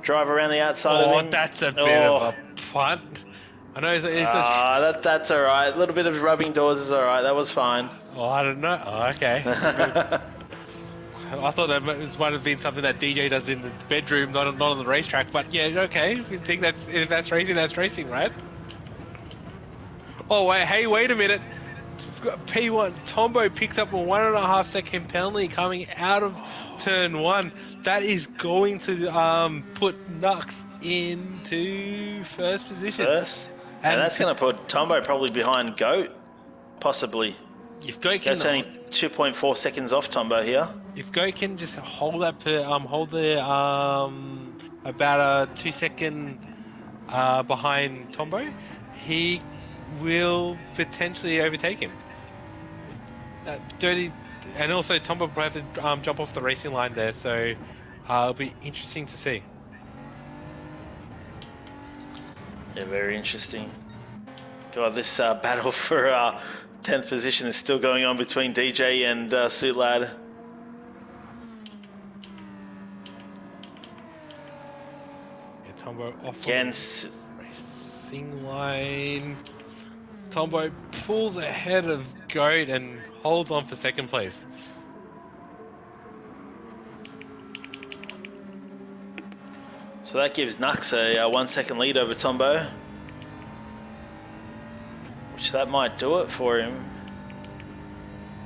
C: drive around the outside of him?
D: Oh, that's a bit of a punt. I know
C: that's all right. A little bit of rubbing doors is all right. That was fine.
D: Oh, I don't know. Oh, okay. I thought that might have been something that DJ does in the bedroom, not on the racetrack. But yeah, okay. If you think if that's racing, right? Oh wait a minute. P1 Tombo picks up a 1.5 second penalty coming out of turn 1. That is going to put Nux into 1st position.
C: And that's going to put Tombo probably behind Goat, possibly.
D: If Goat can,
C: that's only 2.4 seconds off Tombo here.
D: If Goat can just hold that, about a 2 second behind Tombo, he will potentially overtake him. And also Tombo will have to jump off the racing line there, so it'll be interesting to see.
C: Yeah, very interesting. God, this battle for 10th position is still going on between DJ and Suitlad.
D: Yeah, Tombo off
C: against
D: racing line. Tombo pulls ahead of Goat and holds on for 2nd place.
C: So that gives Nux a 1 second lead over Tombo, which that might do it for him,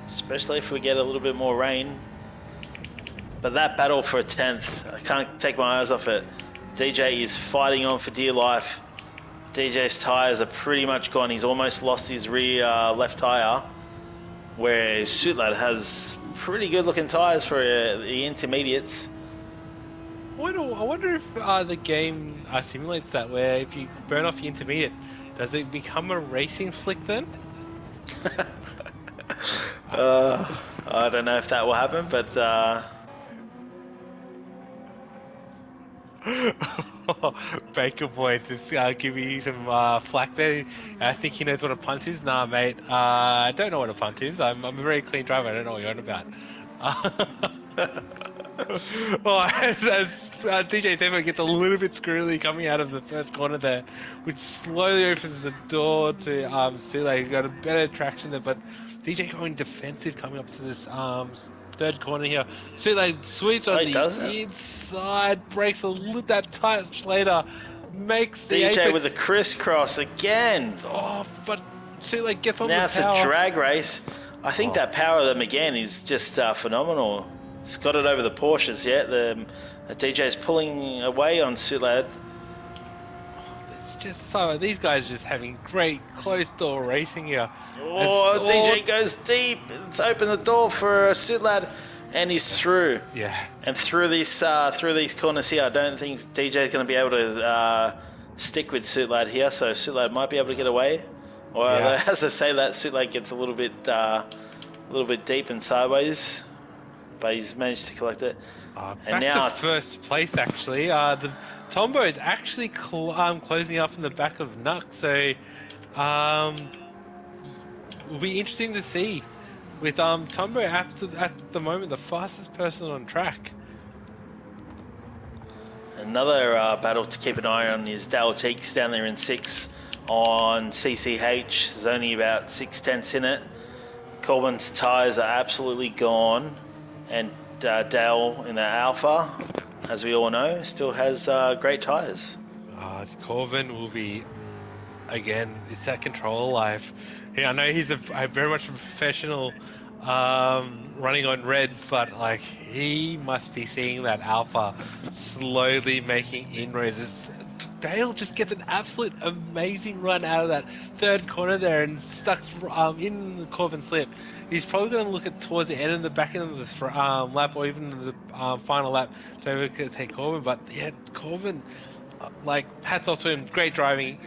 C: especially if we get a little bit more rain. But that battle for 10th, I can't take my eyes off it. DJ is fighting on for dear life. DJ's tyres are pretty much gone. He's almost lost his rear left tyre, whereas Suitlad has pretty good looking tyres for the intermediates.
D: I wonder if the game simulates that, where if you burn off your intermediates, does it become a racing slick then?
C: I don't know if that will happen, but
D: Baker Boy just giving you some flack there. I think he knows what a punt is. Nah, mate. I don't know what a punt is. I'm a very clean driver. I don't know what you're on about. Well, as DJ Sevo gets a little bit squirrely coming out of the first corner there, which slowly opens the door to Sule. You've got a better traction there, but DJ going defensive coming up to this third corner here. Sule sweeps on the inside, breaks that touch later, makes the
C: DJ with a crisscross again.
D: Oh, but Sule gets on
C: now
D: the power.
C: It's a drag race. I think that power of them again is just phenomenal. It's got it over the Porsches yet. The DJ's pulling away on Suitlad.
D: It's just so these guys are just having great close door racing here.
C: Oh, DJ goes deep. It's opened the door for Suitlad, and he's through.
D: Yeah.
C: And through these corners here, I don't think DJ's going to be able to stick with Suitlad here. So Suitlad might be able to get away. Well, as I say that, Suitlad gets a little bit deep and sideways. But he's managed to collect it.
D: And now to first place, actually. The Tombo is actually closing up in the back of Nux, so will be interesting to see with Tombo at the moment the fastest person on track.
C: Another battle to keep an eye on is Dale Teeks down there in 6 on CCH. There's only about 6/10 in it. Corbin's tyres are absolutely gone. And Dale in the Alpha, as we all know, still has great tyres.
D: Corbin will be, again, it's that control life. Yeah, I know he's very much a professional running on reds, but like he must be seeing that Alpha slowly making inroads. Dale just gets an absolute amazing run out of that third corner there and stuck in the Corbin slip. He's probably going to look at towards the end of the back end of this lap, or even the final lap to overtake Corbin. But yeah, Corbin, like hats off to him. Great driving.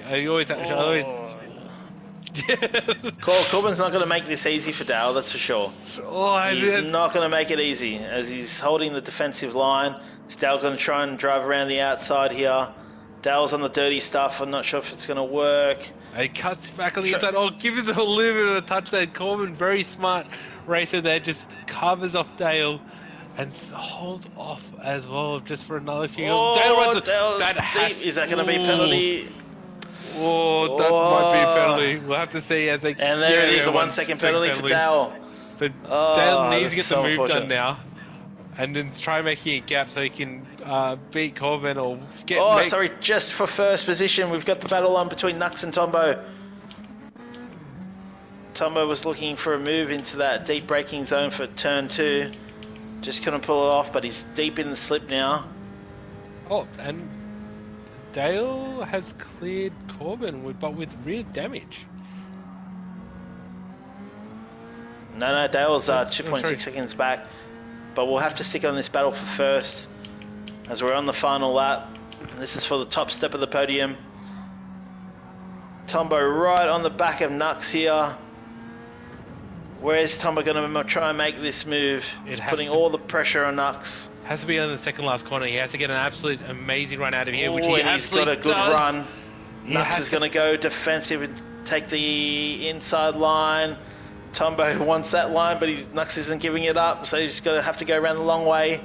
D: Corbin's
C: not going to make this easy for Dale, that's for sure. He's not going to make it easy as he's holding the defensive line. Is Dale going to try and drive around the outside here? Dale's on the dirty stuff. I'm not sure if it's going to work.
D: He cuts back on the inside. Oh, give us a little bit of a touch there. Corbin, very smart racer there, just covers off Dale and holds off as well, just for another few.
C: Oh, Dale deep. Is that going to be a penalty?
D: Oh, that might be a penalty. We'll have to see as they.
C: And there it is, a 1 second penalty for Dale.
D: So Dale needs to get the move done now, and then try making a gap so he can beat Corbin or get.
C: Oh, sorry, just for first position, we've got the battle on between Nux and Tombo. Tombo was looking for a move into that deep braking zone for turn 2. Just couldn't pull it off, but he's deep in the slip now.
D: Oh, and Dale has cleared Corbin, but with rear damage.
C: No, Dale's 2.6 seconds back. But we'll have to stick on this battle for first, as we're on the final lap. And this is for the top step of the podium. Tombo right on the back of Nux here. Where is Tombo going to try and make this move? He's putting all the pressure on Nux.
D: Has to be on the second last corner. He has to get an absolute amazing run out of here, which
C: he's got a good run. Nux is going to go defensive and take the inside line. Tombo wants that line, but Nux isn't giving it up, so he's going to have to go around the long way.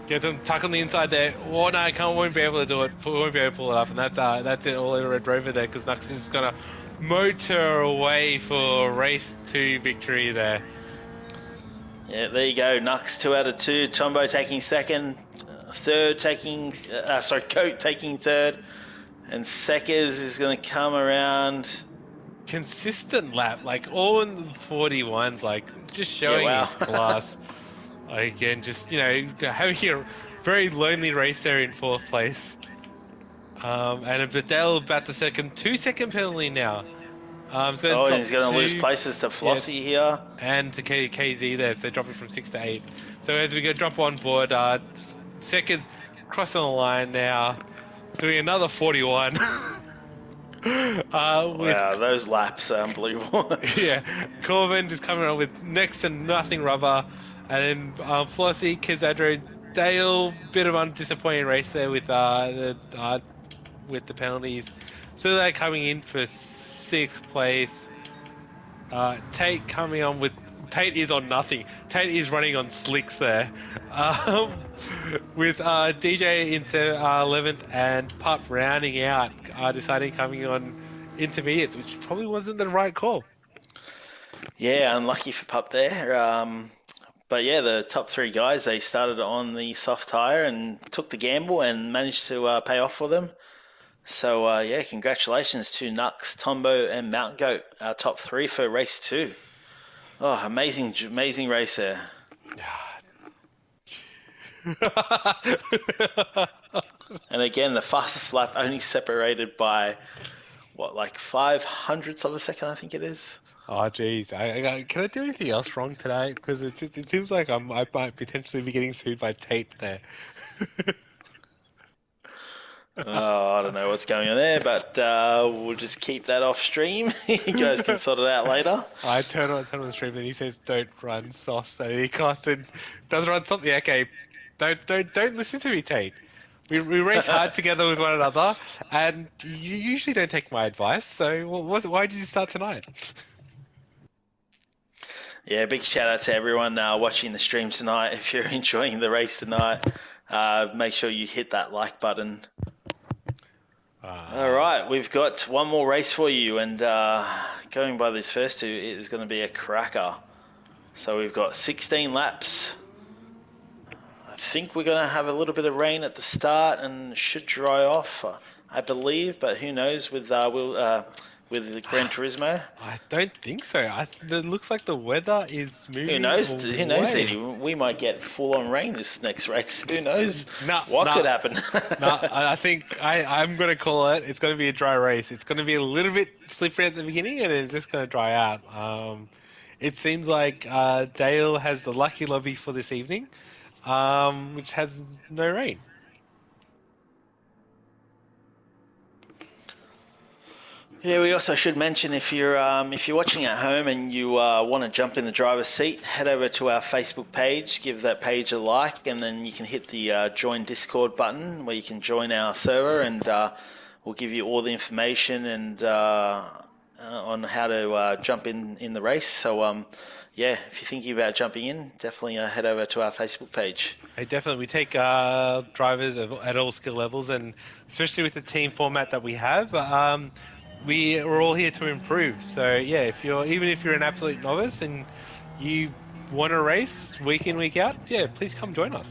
D: Get him tuck on the inside there. Oh no, won't be able to do it. Won't be able to pull it up, and that's it. All in Red Rover there, because Nux is just going to motor away for race 2 victory there.
C: Yeah, there you go. Nux 2 out of 2. Tombo taking second, Coat taking third, and Sekers is going to come around.
D: Consistent lap, like all in the 41s, like just showing his class. Again, just having a very lonely race there in 4th place. And Dale about to second 2-second penalty now. It's going to
C: Oh, and
D: drop
C: he's going to lose
D: 2,
C: places to Flossie here.
D: and to KZ there, so dropping from 6 to 8. So as we go drop on board, Seca's crossing the line now, doing another 41.
C: Wow, those laps are unbelievable.
D: Corbin just coming on with next to nothing rubber, and then Flossie, Kizadro, Dale, bit of a disappointing race there with the penalties. So they're coming in for 6th place. Tate coming on with. Tate is on nothing. Tate is running on slicks there. With DJ in 11th and Pup rounding out, deciding coming on intermediates, which probably wasn't the right call.
C: Yeah, unlucky for Pup there. But yeah, the top 3 guys, they started on the soft tyre and took the gamble and managed to pay off for them. So yeah, congratulations to Nux, Tombo and Mountain Goat, our top 3 for race 2. Oh, amazing race there. And again, the fastest lap only separated by, like 500ths of a second, I think it is.
D: Oh, geez. Can I do anything else wrong today? Because it seems like I might potentially be getting sued by Tate there.
C: Oh, I don't know what's going on there, but we'll just keep that off stream. You guys can sort it out later.
D: I turn on the stream and he says, "Don't run soft." So he casted, does run something. Okay, don't listen to me, Tate. We race hard together with one another, and you usually don't take my advice. So why did you start tonight?
C: Yeah, big shout out to everyone watching the stream tonight. If you're enjoying the race tonight, make sure you hit that like button. All right, we've got one more race for you, and going by these first 2, it is going to be a cracker. So we've got 16 laps. I think we're going to have a little bit of rain at the start and should dry off, I believe, but who knows with the Gran Turismo.
D: I don't think so. It looks like the weather is moving.
C: Who knows?
D: Away.
C: Who knows, Eddie? We might get full-on rain this next race. Who knows? What could happen?
D: I think I'm going to call it. It's going to be a dry race. It's going to be a little bit slippery at the beginning, and it's just going to dry out. It seems like Dale has the lucky lobby for this evening, which has no rain.
C: Yeah, we also should mention if you're watching at home and you want to jump in the driver's seat, head over to our Facebook page, give that page a like, and then you can hit the join Discord button where you can join our server, and we'll give you all the information and on how to jump in the race. So yeah, if you're thinking about jumping in, definitely head over to our Facebook page.
D: Hey, definitely, we take drivers at all skill levels, and especially with the team format that we have. We're all here to improve. So yeah, even if you're an absolute novice and you want to race week in, week out, yeah, please come join us.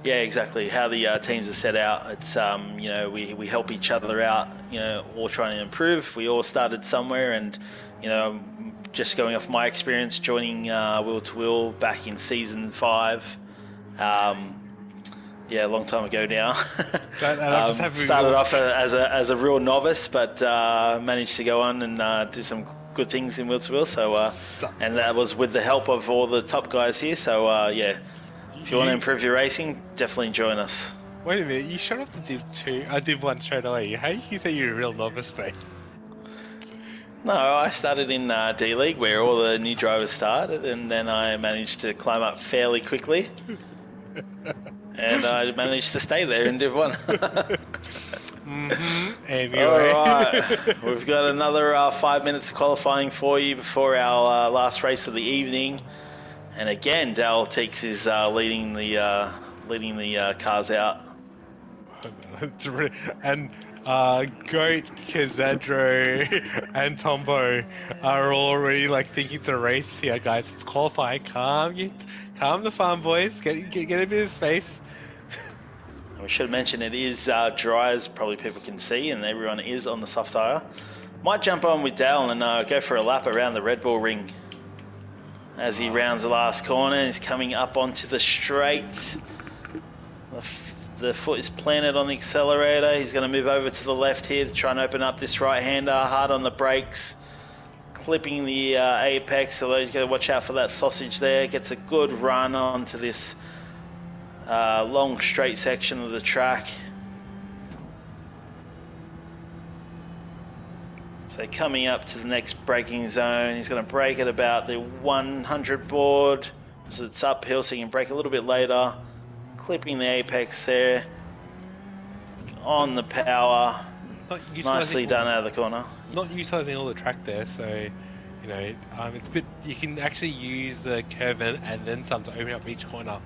C: Yeah, exactly. How the teams are set out, it's we help each other out. All trying to improve. We all started somewhere, and just going off my experience, joining Wheel to Wheel back in season 5. Yeah, a long time ago now. Started off as a real novice, but managed to go on and do some good things in Wheel to Wheel. So, and that was with the help of all the top guys here. So, yeah, if you want to improve your racing, definitely join us.
D: Wait a minute, you shot off the Div 2. I Div 1 straight away. How do you say you're a real novice, mate?
C: No, I started in D League where all the new drivers started, and then I managed to climb up fairly quickly. And I managed to stay there in Div 1.
D: Anyway.
C: All right, we've got another 5 minutes of qualifying for you before our last race of the evening. And again, Dale Teeks is leading the cars out.
D: And Goat, Kazadro, and Tombo are already thinking to race here, guys. It's qualifying. Calm the farm, boys. Get a bit of space.
C: We should mention it is dry, as probably people can see, and everyone is on the soft tyre. Might jump on with Dale and go for a lap around the Red Bull ring as he rounds the last corner. He's coming up onto the straight. The foot is planted on the accelerator. He's going to move over to the left here to try and open up this right-hander. Hard on the brakes. Clipping the apex, although he's got to watch out for that sausage there. Gets a good run onto this long straight section of the track. So coming up to the next braking zone, he's going to brake at about the 100 board. So it's uphill, so he can brake a little bit later. Clipping the apex there. On the power. Nicely done out of the corner.
D: Not utilising all the track there, so you know it's a bit. You can actually use the curve and then some to open up each corner.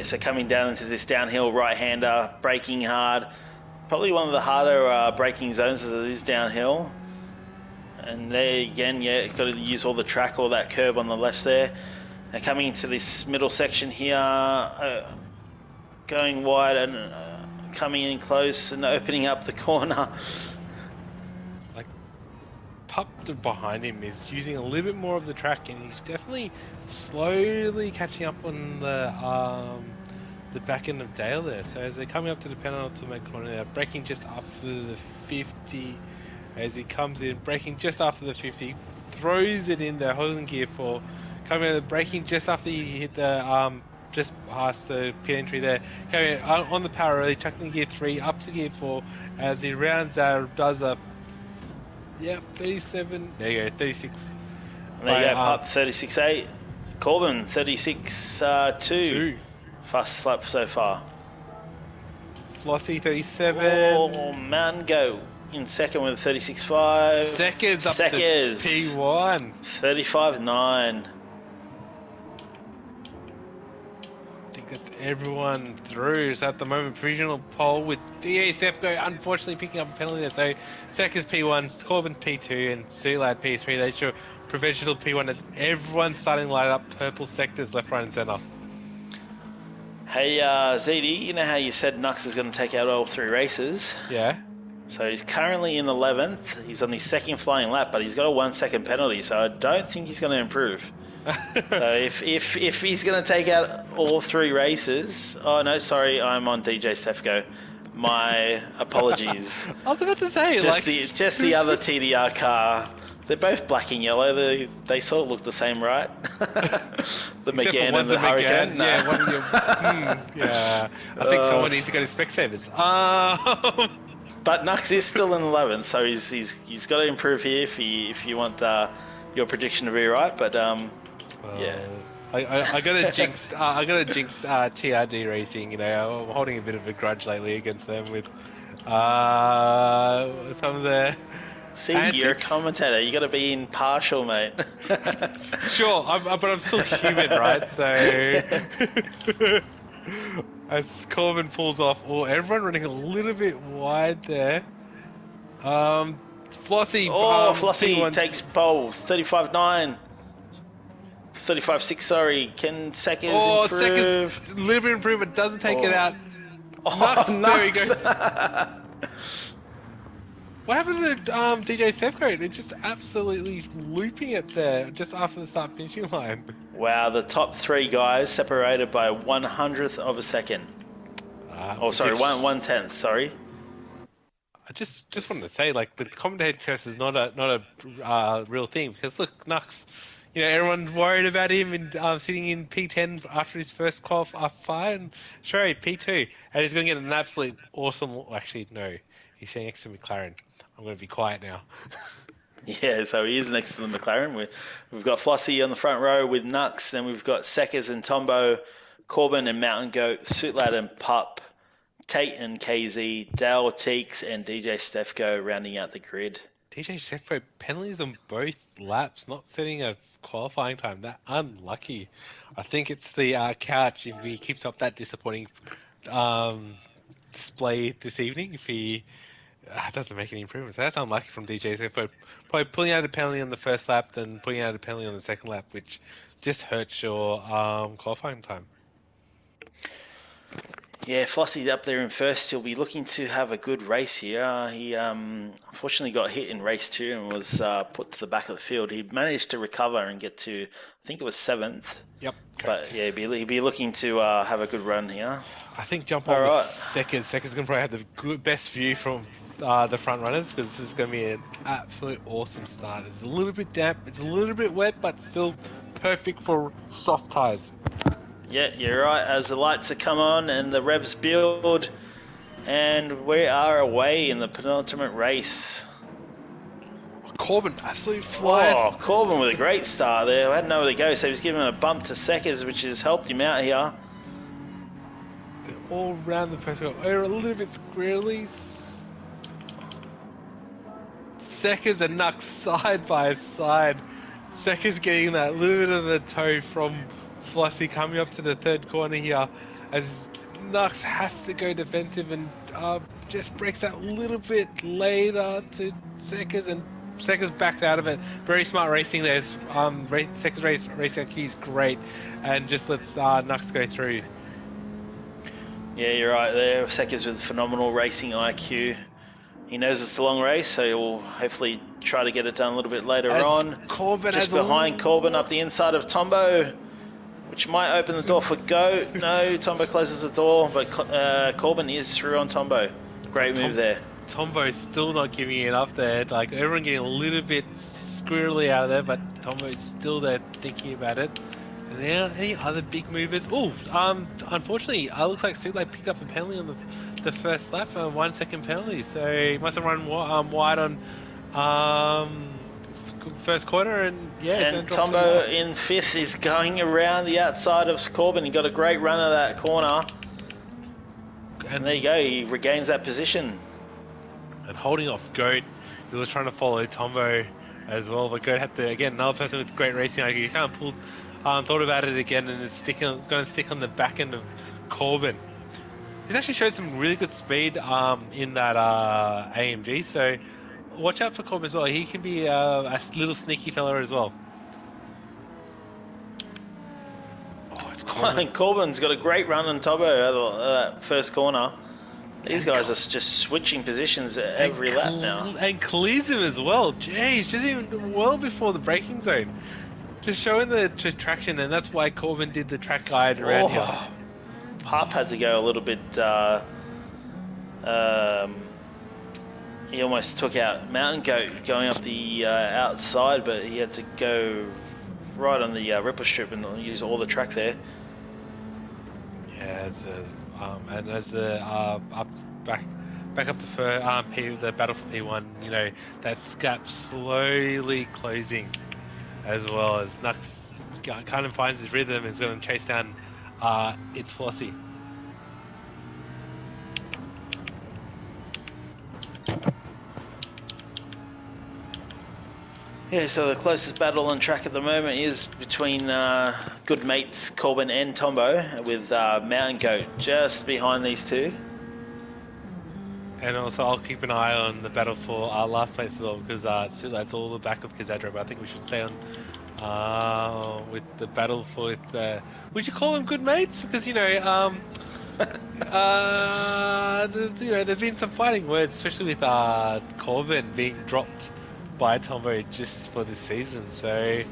C: So coming down into this downhill right-hander, braking hard. Probably one of the harder braking zones as it is downhill. And there again, got to use all the track, all that curb on the left there. Now coming into this middle section here, going wide and coming in close and opening up the corner.
D: Like, Pup behind him is using a little bit more of the track, and he's definitely slowly catching up on the back end of Dale there. So as they're coming up to the penultimate corner, they're braking just after the 50. As he comes in, braking just after the 50, throws it in there, holding gear 4, coming in, braking just after you hit the just past the pit entry there, coming on the power really, chucking gear 3 up to gear 4 as he rounds out, does a 37. There you go, 36.
C: And there you go, Pup 36.8, Corbin 36.2. Fastest lap so far.
D: Flossie 37.
C: Oh, Mango in second with 36.5.
D: Seconds up to P1.
C: 35.9.
D: That's everyone through. So at the moment, provisional pole with DA Sefco unfortunately picking up a penalty there. So seconds P1, Corbin P2, and Sulad P3. They show provisional P1 as everyone's starting to light up purple sectors left, right, and centre.
C: Hey, ZD, you know how you said Nux is going to take out all 3 races?
D: Yeah.
C: So he's currently in 11th. He's on his second flying lap, but he's got a 1-second penalty, so I don't think he's going to improve. So if he's going to take out all 3 races... Oh, no, sorry, I'm on DJ Stefko. My apologies.
D: I was about to say,
C: just the other TDR car. They're both black and yellow. They sort of look the same, right? The McGann and the Hurricane. No.
D: Yeah, one of your, yeah. I think someone needs to go to Specsavers.
C: But Nux is still in 11th, so he's got to improve here if you want your prediction to be right. But yeah.
D: I got to jinx. I got to jinx TRD Racing. You know, I'm holding a bit of a grudge lately against them with some of their.
C: See, you're a commentator. You got to be impartial, mate.
D: Sure, but I'm still human, right? So, as Corbin pulls off, everyone running a little bit wide there. Flossie.
C: Flossie takes pole. 35.9. 35.6. Sorry. Can Seckers improve?
D: Seckers, a little bit of improvement. Doesn't take it out.
C: Nuts.
D: There we go. What happened to DJ Sefco? They're just absolutely looping it there just after the start finishing line.
C: Wow, the top 3 guys separated by 1/100th of a second. 1/10th. Sorry.
D: I just wanted to say, like, the commentator curse is not a real thing, because look, Nux, you know, everyone's worried about him and sitting in P10 after his first qualifier, and sure, P2, and he's going to get an absolute awesome. Actually, no, he's sitting next to McLaren. I'm going to be quiet now.
C: Yeah, so he is next to the McLaren. We've got Flossie on the front row with Nux, then we've got Seckers and Tombo, Corbin and Mountain Goat, Suitlad and Pup, Tate and KZ, Dale Teeks and DJ Stefko rounding out the grid.
D: DJ Stefko penalties on both laps, not setting a qualifying time. That unlucky. I think it's the couch if he keeps up that disappointing display this evening. If he doesn't make any improvements, that's unlucky from DJ Stefko. Probably pulling out a penalty on the first lap, then pulling out a penalty on the second lap, which just hurts your qualifying time.
C: Yeah, Flossie's up there in first. He'll be looking to have a good race here. He unfortunately got hit in race 2 and was put to the back of the field. He managed to recover and get to, I think it was 7th.
D: Yep.
C: Correct. But yeah, he'd be looking to have a good run here.
D: I think jump
C: All
D: on
C: right.
D: with Seckers. Seckers going to probably have the best view from the front runners because this is going to be an absolute awesome start. It's a little bit damp, it's a little bit wet, but still perfect for soft tyres.
C: Yeah, you're right. As the lights are come on and the revs build, and we are away in the penultimate race.
D: Corbin absolutely flies.
C: Oh, Corbin with a great start there. Had nowhere to go, so he's giving a bump to Seckers, which has helped him out here.
D: All round the first go. A little bit squirrely. Seckers and Nux side by side. Seckers getting that little bit of a toe from Flossie coming up to the third corner here as Nux has to go defensive and just breaks that little bit later to Seckers, and Seckers backed out of it. Very smart racing there. Seckers race IQ is great and just lets Nux go through.
C: Yeah, you're right there. Seckers with phenomenal racing IQ. He knows it's a long race, so he'll hopefully try to get it done a little bit later on.
D: Corbin
C: just behind Corbin up the inside of Tombo, which might open the door for Go. No, Tombo closes the door, but Corbin is through on Tombo. Great move there.
D: Tombo's still not giving it up there. Like, everyone getting a little bit squirrely out of there, but Tombo's still there thinking about it. And now, any other big movers? Oh, unfortunately, looks like Sudley picked up a penalty on the first lap, a 1 second penalty. So he must have run wide on first quarter, and yeah.
C: And Tombo in fifth is going around the outside of Corbin. He got a great run of that corner. And there you go, he regains that position.
D: And holding off Goat, he was trying to follow Tombo as well, but Goat had to, again, another person with great racing IQ. He kind of pulled, thought about it again, and it's going to stick on the back end of Corbin. He's actually showed some really good speed in that AMG, so watch out for Corbin as well. He can be a little sneaky fella as well. Oh, it's Corbin.
C: And Corbin's got a great run on Tombo out of that first corner. These guys are just switching positions every lap now.
D: And clears him as well. Jeez, just even well before the braking zone. Just showing the traction, and that's why Corbin did the track guide around here.
C: Pup had to go a little bit. He almost took out Mountain Goat going up the outside, but he had to go right on the ripple strip and use all the track there.
D: Yeah, and as the back up to the battle for P1, you know, that gap slowly closing, as well as Nux kind of finds his rhythm and is going to chase down it's Flossie.
C: Yeah, so the closest battle on track at the moment is between good mates Corbin and Tombo, with Mountain Goat just behind these two.
D: And also, I'll keep an eye on the battle for last place as well, because that's all the back of Kazadra, but I think we should stay on with the battle for would you call them good mates? Because, you know, there's been some fighting words, especially with Corbin being dropped by Tombo just for this season. So,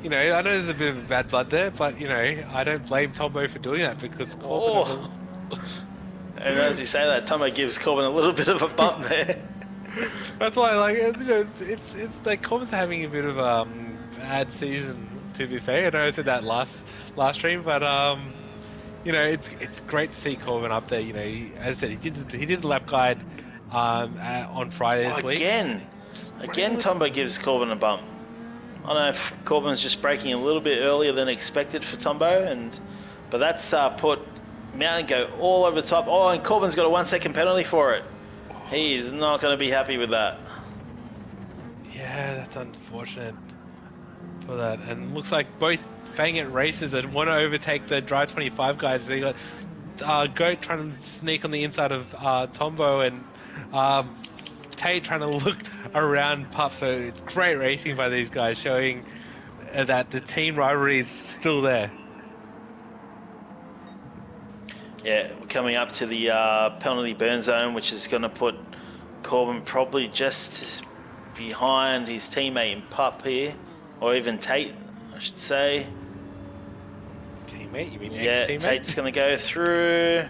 D: you know, I know there's a bit of a bad blood there, but, you know, I don't blame Tombo for doing that, because Corbin...
C: And as you say that, Tombo gives Corbin a little bit of a bump there.
D: That's why, like, you know, it's like Corbin's having a bit of a bad season to be say. I know I said that last stream, but you know, it's great to see Corbin up there. You know, as I said, he did the lap guide on Friday this week.
C: Again, Tombo gives Corbin a bump. I don't know if Corbin's just braking a little bit earlier than expected for Tombo, but that's put Mountain Goat all over the top. Oh, and Corbin's got a 1 second penalty for it. He is not going to be happy with that.
D: Yeah, that's unfortunate for that. And looks like both Fangit racers that want to overtake the Drive 25 guys. So you got Goat trying to sneak on the inside of Tombo, and Tate trying to look around Pup. So it's great racing by these guys, showing that the team rivalry is still there.
C: Yeah, we're coming up to the penalty burn zone, which is going to put Corbin probably just behind his teammate in Pup here, or even Tate, I should say.
D: Teammate? You mean
C: ex-teammate? Yeah, Tate's going to go through.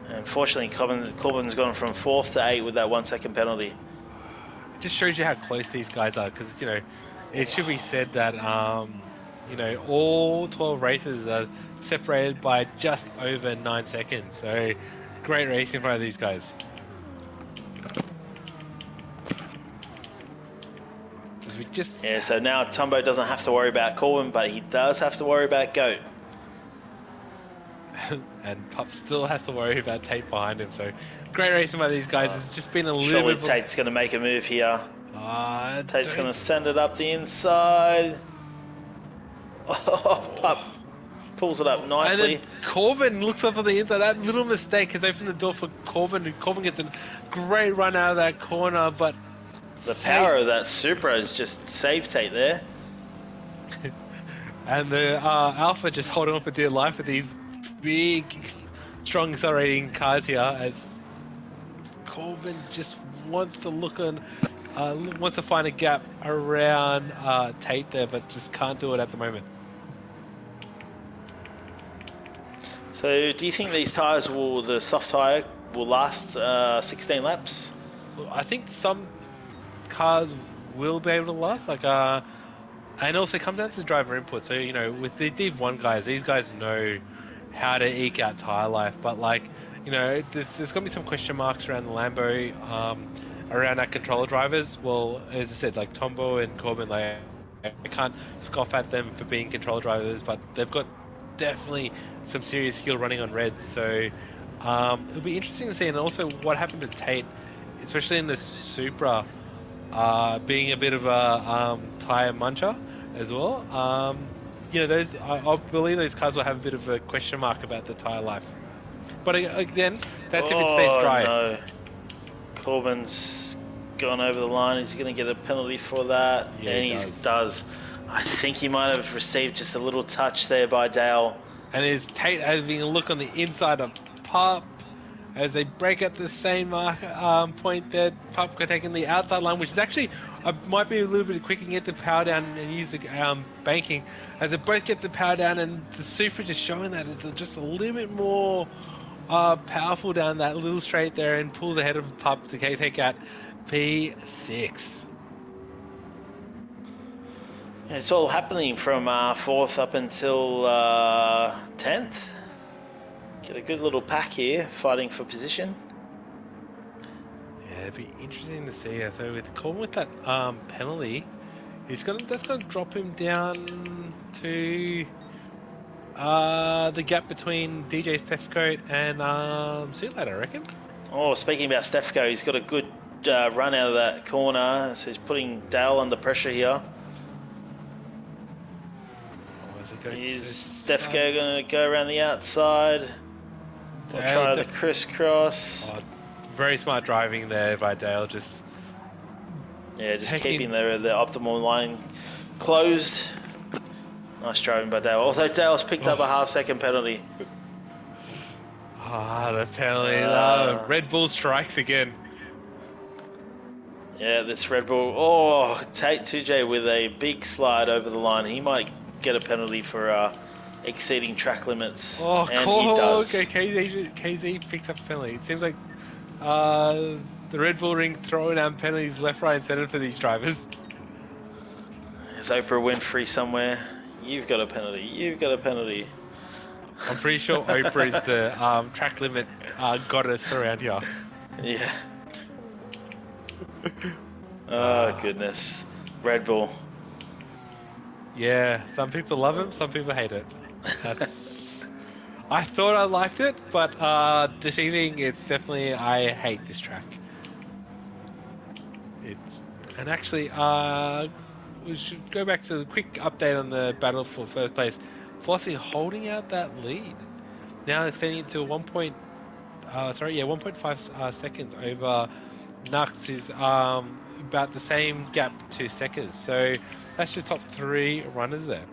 C: Unfortunately, Corbin's gone from 4th to 8th with that 1 second penalty.
D: It just shows you how close these guys are, because it should be said that all 12 races are separated by just over 9 seconds. So great race in front of these guys.
C: Yeah, so now Tumbo doesn't have to worry about Corbin, but he does have to worry about Goat.
D: And Pup still has to worry about Tate behind him. So great racing by these guys. It's just been a little
C: Surely
D: bit.
C: Tate's going to make a move here. Tate's going to send it up the inside. Oh, Pup pulls it up nicely.
D: And then Corbin looks up on the inside. That little mistake has opened the door for Corbin. And Corbin gets a great run out of that corner, but
C: the power of that Supra has just saved Tate there.
D: And the Alpha just holding on for dear life with these big, strong accelerating cars here, as Corbin just wants to wants to find a gap around Tate there, but just can't do it at the moment.
C: So, do you think these tyres the soft tyre will last 16 laps?
D: I think some cars will be able to last, and also it comes down to the driver input. So, with the Div 1 guys, these guys know how to eke out tyre life, but there's going to be some question marks around the Lambo, around our controller drivers. Well, as I said, like Tombo and Corbin, I can't scoff at them for being controller drivers, but they've got definitely some serious skill running on reds. So it'll be interesting to see, and also what happened to Tate, especially in the Supra, being a bit of a tyre muncher as well. I believe those cars will have a bit of a question mark about the tyre life. But again, that's if it stays dry.
C: No. Corbin's gone over the line. He's going to get a penalty for that.
D: Yeah,
C: and he does. I think he might have received just a little touch there by Dale.
D: And is Tate having a look on the inside of Pup as they break at the same point that Pup got taking the outside line, which is actually might be a little bit quicker and get the power down and use the banking, as they both get the power down, and the Supra just showing that it's just a little bit more powerful down that little straight there, and pulls ahead of Pup to take out P6.
C: It's all happening from 4th up until 10th. Get a good little pack here, fighting for position.
D: Yeah, it'd be interesting to see. So with Corbin with that penalty, that's gonna drop him down to the gap between DJ Stefcoat and Suitlight, I reckon.
C: Oh, speaking about Stefco, he's got a good run out of that corner, so he's putting Dale under pressure here. Is Stefco going to go around the outside? Or try the crisscross?
D: Oh, very smart driving there by Dale. Just
C: keeping the optimal line closed. Nice driving by Dale. Although Dale's picked up a half-second penalty.
D: The penalty. Red Bull strikes again.
C: Yeah, this Red Bull. Oh, Tate 2J with a big slide over the line. He might get a penalty for exceeding track limits.
D: Oh,
C: and
D: cool.
C: he does.
D: Okay, KZ picks up a penalty. It seems like the Red Bull ring throwing out penalties left, right, and centre for these drivers.
C: Is Oprah Winfrey somewhere? You've got a penalty. You've got a penalty.
D: I'm pretty sure Oprah is the track limit goddess around here.
C: Yeah. Oh, goodness. Red Bull.
D: Yeah, some people love him, some people hate it. I thought I liked it, but this evening it's definitely, I hate this track. And actually, we should go back to a quick update on the battle for first place. Flossie holding out that lead. Now extending it to 1.5 seconds over Nux, who's about the same gap to Seckers. So that's your top 3 runners there.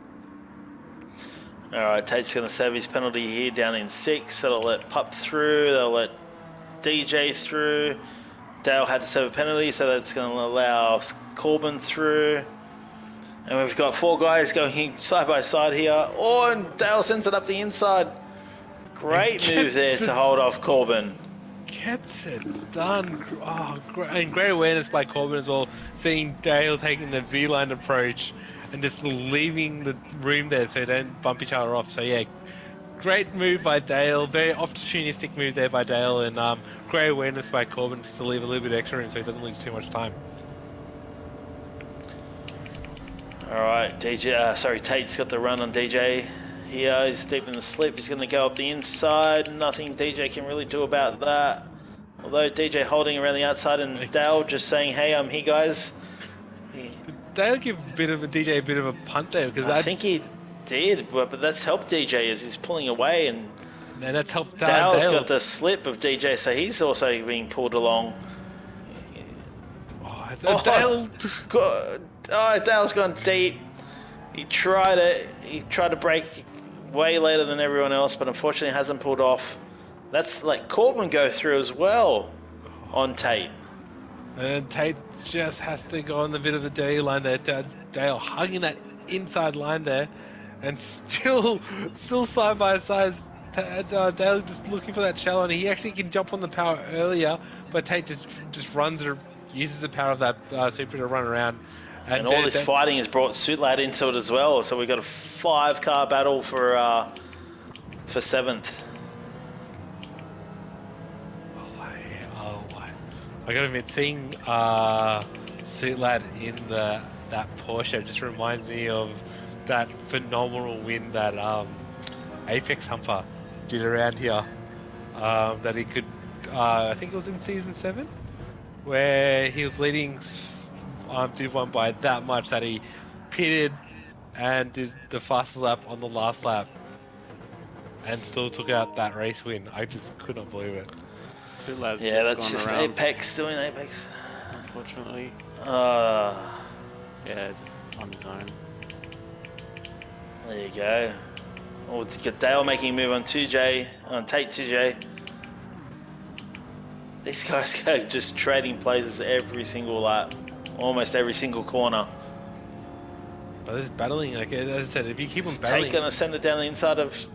C: All right, Tate's going to serve his penalty here down in 6. That'll let Pup through. They'll let DJ through. Dale had to serve a penalty, so that's going to allow Corbin through. And we've got 4 guys going side by side here. Oh, and Dale sends it up the inside. Great move there to hold off Corbin.
D: Gets it done. Oh, and great awareness by Corbin as well. Seeing Dale taking the V-line approach and just leaving the room there so they don't bump each other off. So yeah, great move by Dale. Very opportunistic move there by Dale, and great awareness by Corbin just to leave a little bit of extra room so he doesn't lose too much time.
C: All right, Tate's got the run on DJ. Here, he's deep in the slip. He's going to go up the inside. Nothing DJ can really do about that. Although DJ holding around the outside and Dale just saying, "Hey, I'm here, guys."
D: Did Dale give DJ a bit of a punt there? Because
C: I think he did, but that's helped DJ as he's pulling away, and
D: that's helped
C: Dale's
D: Dale.
C: got the slip of DJ, so he's also being pulled along.
D: Dale.
C: Dale's gone deep. He tried it. He tried to break way later than everyone else, but unfortunately hasn't pulled off. That's like Corbin go through as well on Tate.
D: And Tate just has to go on the bit of a dirty line there. Dale hugging that inside line there, and still side by side. Dale just looking for that shallow, and he actually can jump on the power earlier, but Tate just runs it, uses the power of that super to run around.
C: And all this fighting has brought Suitlad into it as well, so we've got a 5-car battle for 7th.
D: I gotta admit, seeing Suitlad in that Porsche just reminds me of that phenomenal win that Apex Humper did around here. That he could, I think it was in Season 7, where he was leading Div 1 by that much that he pitted and did the fastest lap on the last lap and still took out that race win. I just could not believe it.
C: Yeah, that's just around. Apex doing Apex.
E: Unfortunately.
C: Yeah,
E: just on his own.
C: There you go. Oh, to get Dale making a move on Tate 2J. These guys go just trading places every single lap, almost every single corner.
D: But there's battling, like as I said, if you keep on battling.
C: Tate gonna send it down the inside of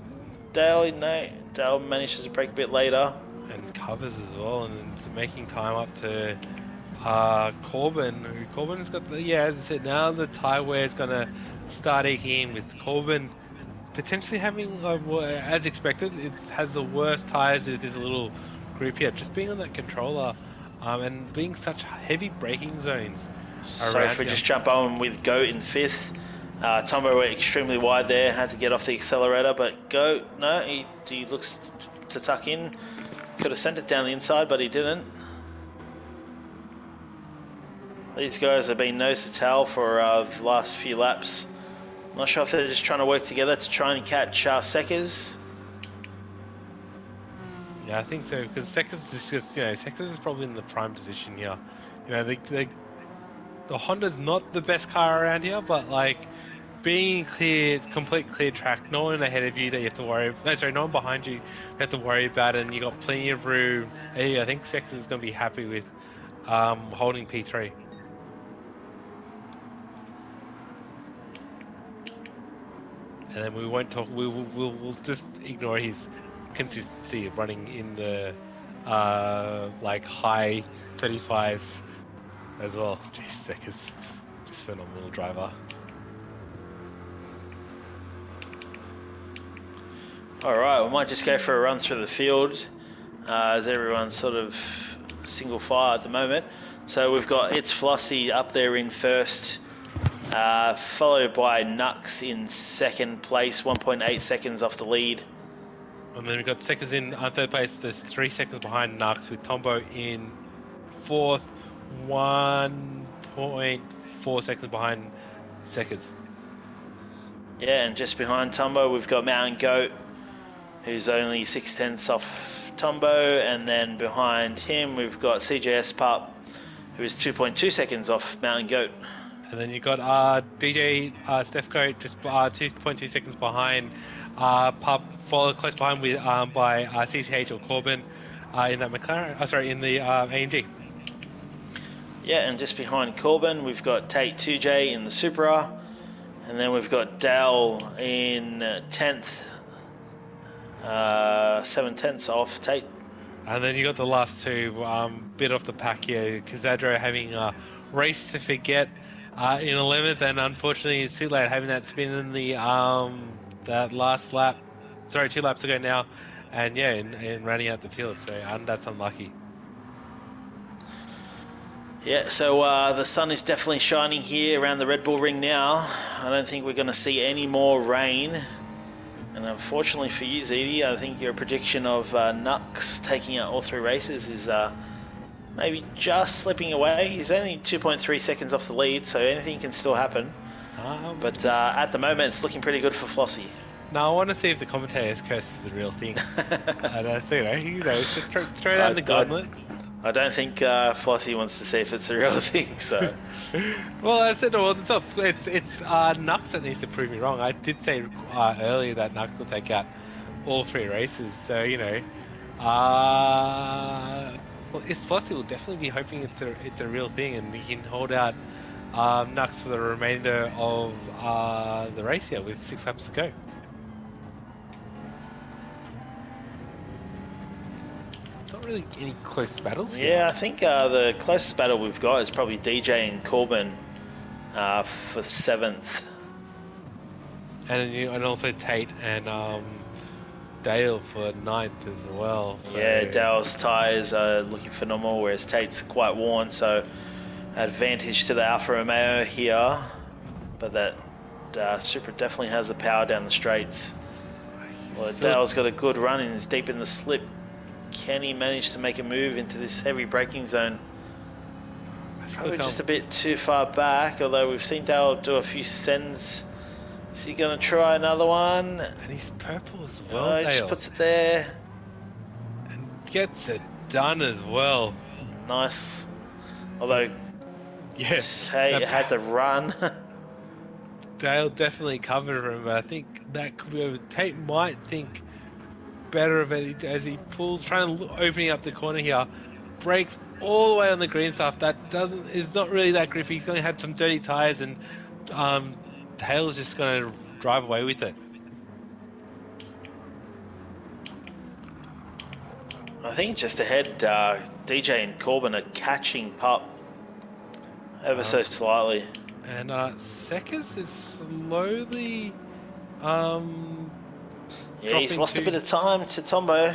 C: Dale. No, Dale manages to break a bit later.
D: And covers as well, and making time up to Corbin. Corbin's got the, as I said, now the tyre wear is going to start eking in with Corbin potentially having, as expected, it has the worst tyres. There's a little group here, just being on that controller and being such heavy braking zones.
C: So if we just jump on with Goat in 5th. Tombo went extremely wide there, had to get off the accelerator, but Goat, no, he looks to tuck in. Could have sent it down the inside, but he didn't. These guys have been nose to tail for the last few laps. Not sure if they're just trying to work together to try and catch Seckers.
D: Yeah, I think so, because Seckers is just, Seckers is probably in the prime position here. The Honda's not the best car around here, but like being complete clear track, no one ahead of you that you have to worry. No one behind you have to worry about, and you got plenty of room. Hey, I think Seckers is going to be happy with holding P3. And then we won't talk. We'll just ignore his consistency of running in the like high 35s as well. Jeez, Seckers, just phenomenal driver.
C: All right, we might just go for a run through the field as everyone's sort of single file at the moment. So we've got It's Flossie up there in 1st, followed by Nux in 2nd place, 1.8 seconds off the lead.
D: And then we've got Seckers in 3rd place, there's 3 seconds behind Nux, with Tombo in 4th, 1.4 seconds behind Seckers.
C: Yeah, and just behind Tombo, we've got Mountain Goat, who's only 6/10 off Tombo, and then behind him we've got CJS Pup, who is 2.2 seconds off Mountain Goat.
D: And then you've got DJ Steph Goat just 2.2 seconds behind Pup, followed close behind with by CCH or Corbin in that McLaren. In the AMG.
C: Yeah, and just behind Corbin we've got Tate 2J in the Supra, and then we've got Dale in 10th. 7/10 off Tate.
D: And then you got the last two bit off the pack here. Kazadro having a race to forget in 11th, and unfortunately it's too late having that spin in the that last lap. Sorry, 2 laps ago now, and yeah, in running out the field. So that's unlucky.
C: Yeah, so the sun is definitely shining here around the Red Bull Ring now. I don't think we're going to see any more rain. And unfortunately for you, ZD, I think your prediction of Nux taking out all 3 races is maybe just slipping away. He's only 2.3 seconds off the lead, so anything can still happen. But at the moment, it's looking pretty good for Flossie.
D: No, I want to see if the commentator's curse is a real thing. I don't think, just throw down the gauntlet.
C: I don't think Flossie wants to see if it's a real thing, so...
D: Well, I said, well, it's Nux that needs to prove me wrong. I did say earlier that Nux will take out all 3 races, so, well, Flossie will definitely be hoping it's a real thing and he can hold out Nux for the remainder of the race here with 6 laps to go. Not really any close battles here.
C: Yeah, I think the closest battle we've got is probably DJ and Corbin for 7th.
D: And also Tate and Dale for 9th as well. So.
C: Yeah, Dale's tyres are looking phenomenal, whereas Tate's quite worn, so advantage to the Alfa Romeo here. But that Supra definitely has the power down the straights. Well, Dale's got a good run and is deep in the slip. Can he manage to make a move into this heavy braking zone? Probably just a bit too far back, although we've seen Dale do a few sends. Is he going to try another one?
D: And he's purple as well,
C: He
D: Dale.
C: just puts it there.
D: And gets it done as well.
C: Nice. Although,
D: yeah,
C: Tate had to run.
D: Dale definitely covered him, but I think that could be over. Tate might think better of it as he pulls, opening up the corner here, brakes all the way on the green stuff. That is not really that grippy. He's going to have some dirty tires, and Dale's just going to drive away with it.
C: I think just ahead, DJ and Corbin are catching Pup ever so slightly.
D: And Seckers is slowly
C: yeah, he's lost a bit of time to Tombo.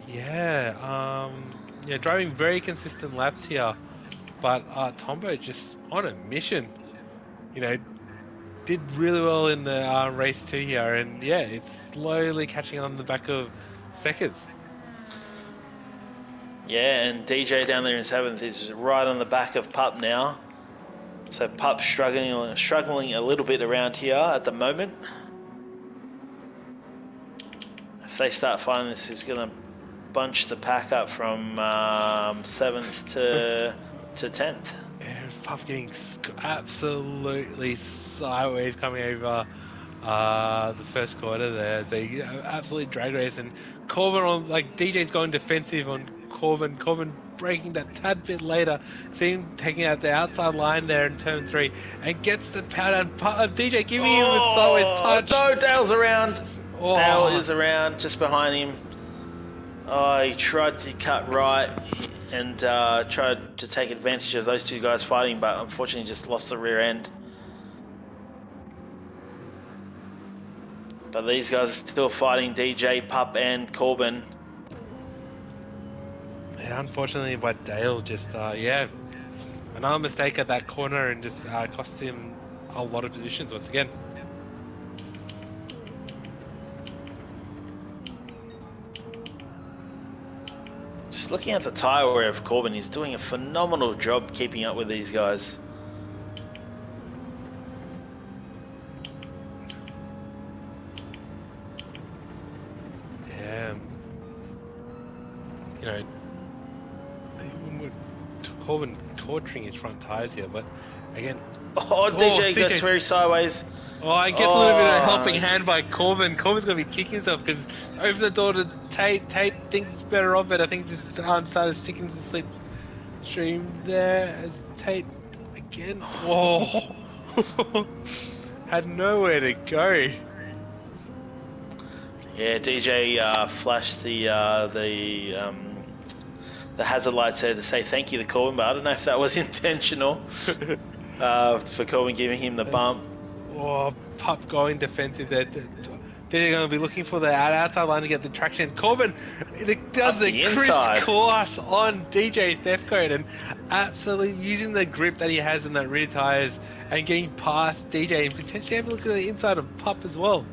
D: Yeah, driving very consistent laps here, but Tombo just on a mission. Did really well in the race 2 here, and yeah, it's slowly catching on the back of Seckers.
C: Yeah, and DJ down there in 7th is right on the back of Pup now. So Pup struggling a little bit around here at the moment. If they start fighting this, who's going to bunch the pack up from 7th to 10th?
D: Yeah, Pup getting absolutely sideways coming over the first quarter there. So absolute drag race, and Corbin DJ's going defensive on Corbin. Corbin breaking that tad bit later, see him taking out the outside line there in turn 3, and gets the power down. DJ giving him a sideways touch.
C: No, Dale's around.
D: Oh.
C: Dale is around just behind him. Oh, he tried to cut right and tried to take advantage of those 2 guys fighting, but unfortunately just lost the rear end. But these guys are still fighting, DJ, Pup, and Corbin.
D: Yeah, unfortunately, but Dale just, another mistake at that corner and just cost him a lot of positions once again.
C: Just looking at the tyre wear of Corbin, he's doing a phenomenal job keeping up with these guys.
D: Yeah. Corbin torturing his front tyres here, but again...
C: DJ gets very sideways.
D: I guess a little bit of a helping hand by Corbin. Corbin's going to be kicking himself because open the door to Tate. Tate thinks it's better off it. I think just started sticking to the slip stream there as Tate again. Whoa. Had nowhere to go.
C: Yeah, DJ flashed the hazard lights there to say thank you to Corbin, but I don't know if that was intentional for Corbin giving him the bump.
D: Oh, Pup going defensive there. They're going to be looking for the outside line to get the traction. Corbin does the crisscross on DJ's death code and absolutely using the grip that he has in that rear tyres and getting past DJ and potentially having a look at the inside of Pup as well.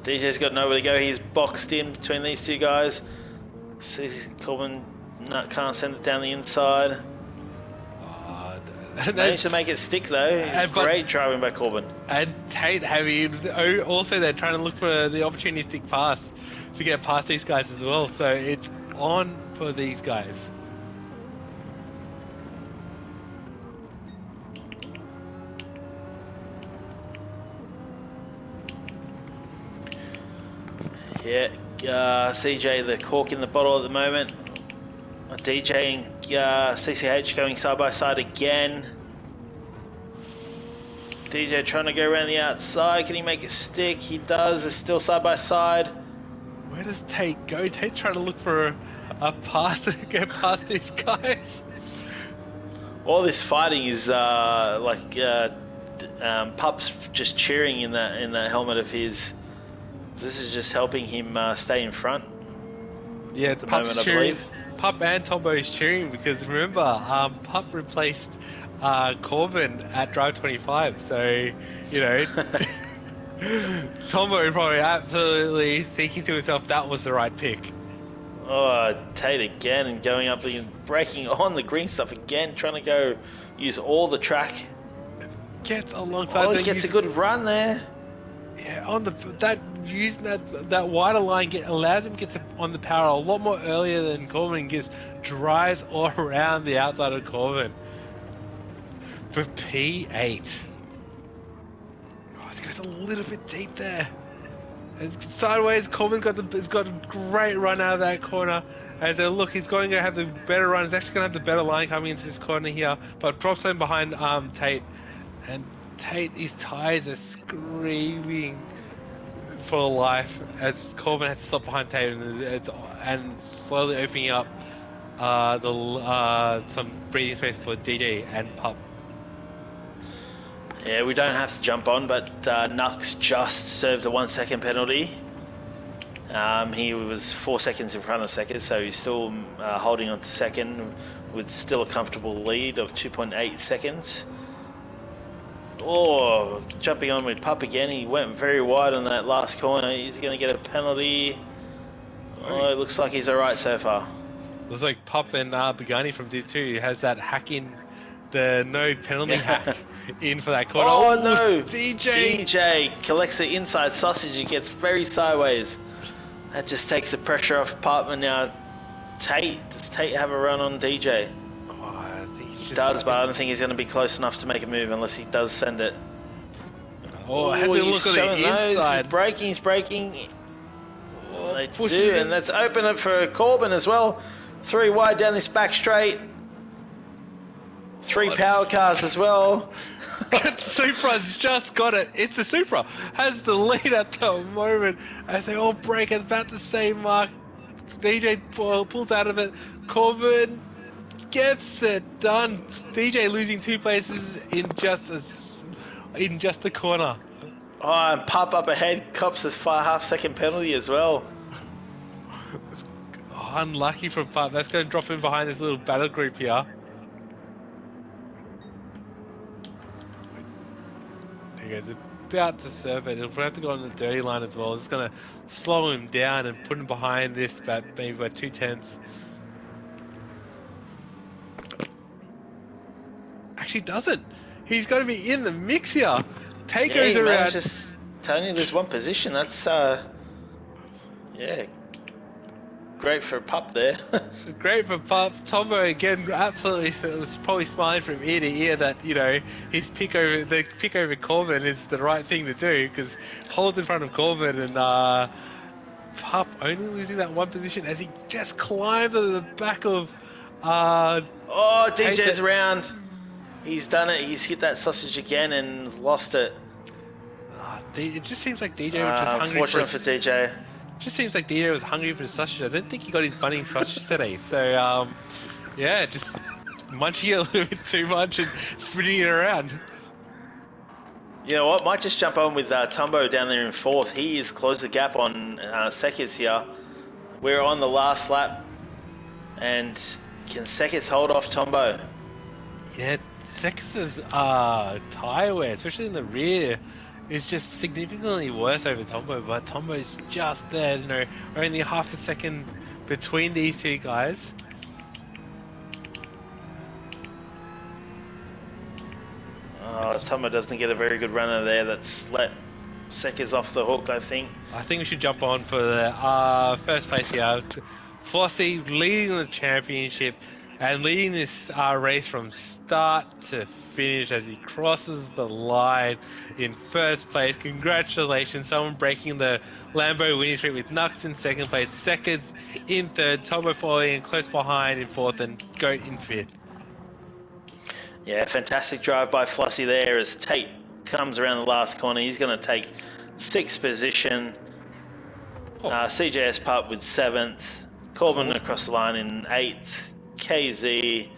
C: DJ's got nowhere to go. He's boxed in between these two guys. See, Corbin can't send it down the inside. Managed to make it stick though. Great driving by Corbin.
D: And Tate also they're trying to look for the opportunity to stick past to get past these guys as well. So it's on for these guys.
C: Yeah, CJ the cork in the bottle at the moment. DJ and CCH going side by side again. DJ trying to go around the outside. Can he make it stick? He does. It's still side by side.
D: Where does Tate go? Tate's trying to look for a pass to get past these guys.
C: All this fighting is Pup's just cheering in that helmet of his. This is just helping him stay in front.
D: Yeah, at the moment, I believe. Pup and Tombo is cheering because remember, Pup replaced Corbin at Drive 25, so you know Tombo probably absolutely thinking to himself that was the right pick.
C: Oh, Tate again and going up and breaking on the green stuff again, trying to go use all the track.
D: Gets alongside.
C: Oh, he gets a good run there.
D: Yeah, on using that wider line allows him to get on the power a lot more earlier than Corbin and just drives all around the outside of Corbin for P8. Oh, this goes a little bit deep there. And sideways, Corbin's got a great run out of that corner. As a look, he's going to have the better run. He's actually going to have the better line coming into this corner here, but drops in behind Tate, and Tate, his tyres are screaming for life as Corbin has to stop behind Tate and slowly opening up some breathing space for DJ and Pup.
C: Yeah, we don't have to jump on, but Nux just served a 1 second penalty. He was 4 seconds in front of second, so he's still holding on to second with still a comfortable lead of 2.8 seconds. Oh, jumping on with Pup again. He went very wide on that last corner. He's going to get a penalty. Oh, it looks like he's alright so far.
D: Looks like Pup and Begani from D2 has that hack in, the no penalty hack in for that corner.
C: Oh no!
D: DJ
C: collects the inside sausage and gets very sideways. That just takes the pressure off Pup, and now does Tate have a run on DJ? He does, but I don't think he's going to be close enough to make a move unless he does send it.
D: Oh, has a look on the inside.
C: He's braking. Oh, they do, and let's open it for Corbin as well. 3 wide down this back straight. 3 power cars as well.
D: Supra's just got it. It's a Supra. Has the lead at the moment as they all break at about the same mark. DJ pulls out of it. Corbin gets it done. DJ losing 2 places in just the corner.
C: Oh, and Pup up ahead cops his half-second penalty as well.
D: Oh, unlucky for Pup. That's going to drop him behind this little battle group here. He goes about to serve it. He'll have to go on the dirty line as well. It's going to slow him down and put him behind this maybe by 2/10. Actually doesn't. He's got to be in the mix here. Tate goes around.
C: Just telling you, there's one position. That's great for Pup there.
D: Great for Pup. Tombo again, absolutely was probably smiling from ear to ear that his pick over Corbin is the right thing to do because holds in front of Corbin and Pup only losing that one position as he just climbs to the back of.
C: Oh, DJ's around. He's done it. He's hit that sausage again and lost it.
D: It just seems like DJ was just hungry for.
C: Unfortunate for DJ.
D: Just seems like DJ was hungry for sausage. I don't think he got his bunny sausage today. So yeah, just munching it a little bit too much and spinning it around.
C: You know what? Might just jump on with Tumbo down there in fourth. He has closed the gap on Sekis here. We're on the last lap, and can Sekis hold off Tombo?
D: Yeah, Sekis's tyre wear, especially in the rear, is just significantly worse over Tombo, but Tombo's just there, you know, only half a second between these two guys.
C: Tombo doesn't get a very good runner there. That's let Sekis off the hook, I think.
D: I think we should jump on for the first place here. Flossie leading the championship and leading this race from start to finish as he crosses the line in first place. Congratulations, someone breaking the Lambo winning streak with Nux in second place, Sekis in third, Tombo following close behind in fourth, and Goat in fifth.
C: Yeah, fantastic drive by Flossie there as Tate comes around the last corner. He's going to take sixth position. CJS Pup with seventh. Corbin across the line in eighth. KZ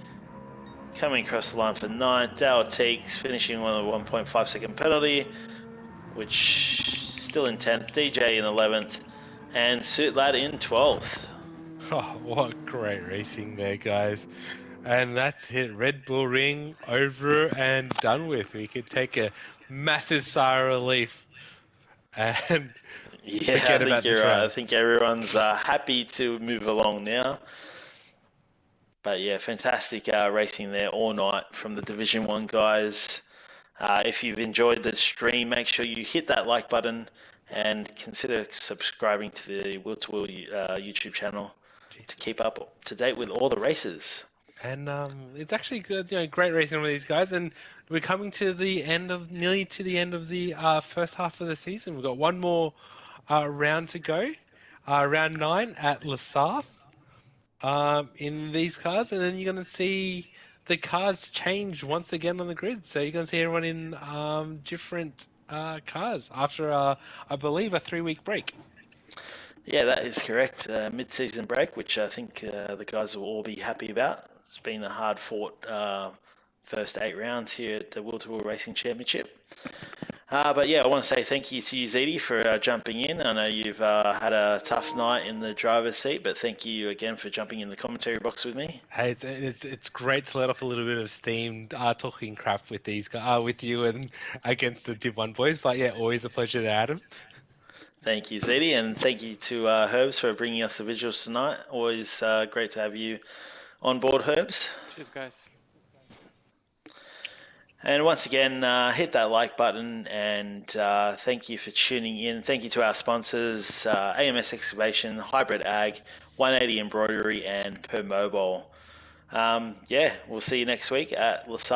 C: coming across the line for ninth. Dow Teeks finishing on a 1.5 second penalty, which still in 10th. DJ in 11th. And Suit Lad in 12th.
D: Oh, what great racing there, guys. And that's it. Red Bull Ring over and done with. We could take a massive sigh of relief and
C: yeah,
D: forget
C: I
D: about
C: think you're
D: this
C: right.
D: round.
C: I think everyone's happy to move along now. But yeah, fantastic racing there all night from the Division 1 guys. If you've enjoyed the stream, make sure you hit that like button and consider subscribing to the Will2Will YouTube channel to keep up to date with all the races.
D: And it's actually good, you know, great racing with these guys. And we're coming to the end of nearly to the end of the first half of the season. We've got one more round to go, round 9 at Lasarth in these cars, and then you're going to see the cars change once again on the grid. So you're going to see everyone in different cars after, I believe, a 3-week break.
C: Yeah, that is correct. Mid-season break, which I think the guys will all be happy about. It's been a hard-fought first 8 rounds here at the Will2Will Racing Championship. But yeah, I want to say thank you to you, Zeddy, for jumping in. I know you've had a tough night in the driver's seat, but thank you again for jumping in the commentary box with me.
D: Hey, it's great to let off a little bit of steam, talking crap with these guys, with you and against the Div 1 boys. But yeah, always a pleasure to Adam.
C: Thank you, Zeddy, and thank you to Herbs for bringing us the visuals tonight. Always great to have you on board, Herbs.
E: Cheers, guys.
C: And once again, hit that like button, and thank you for tuning in. Thank you to our sponsors, AMS Excavation, Hybrid Ag, 180 Embroidery, and Per Mobile. Yeah, we'll see you next week at Lasarth.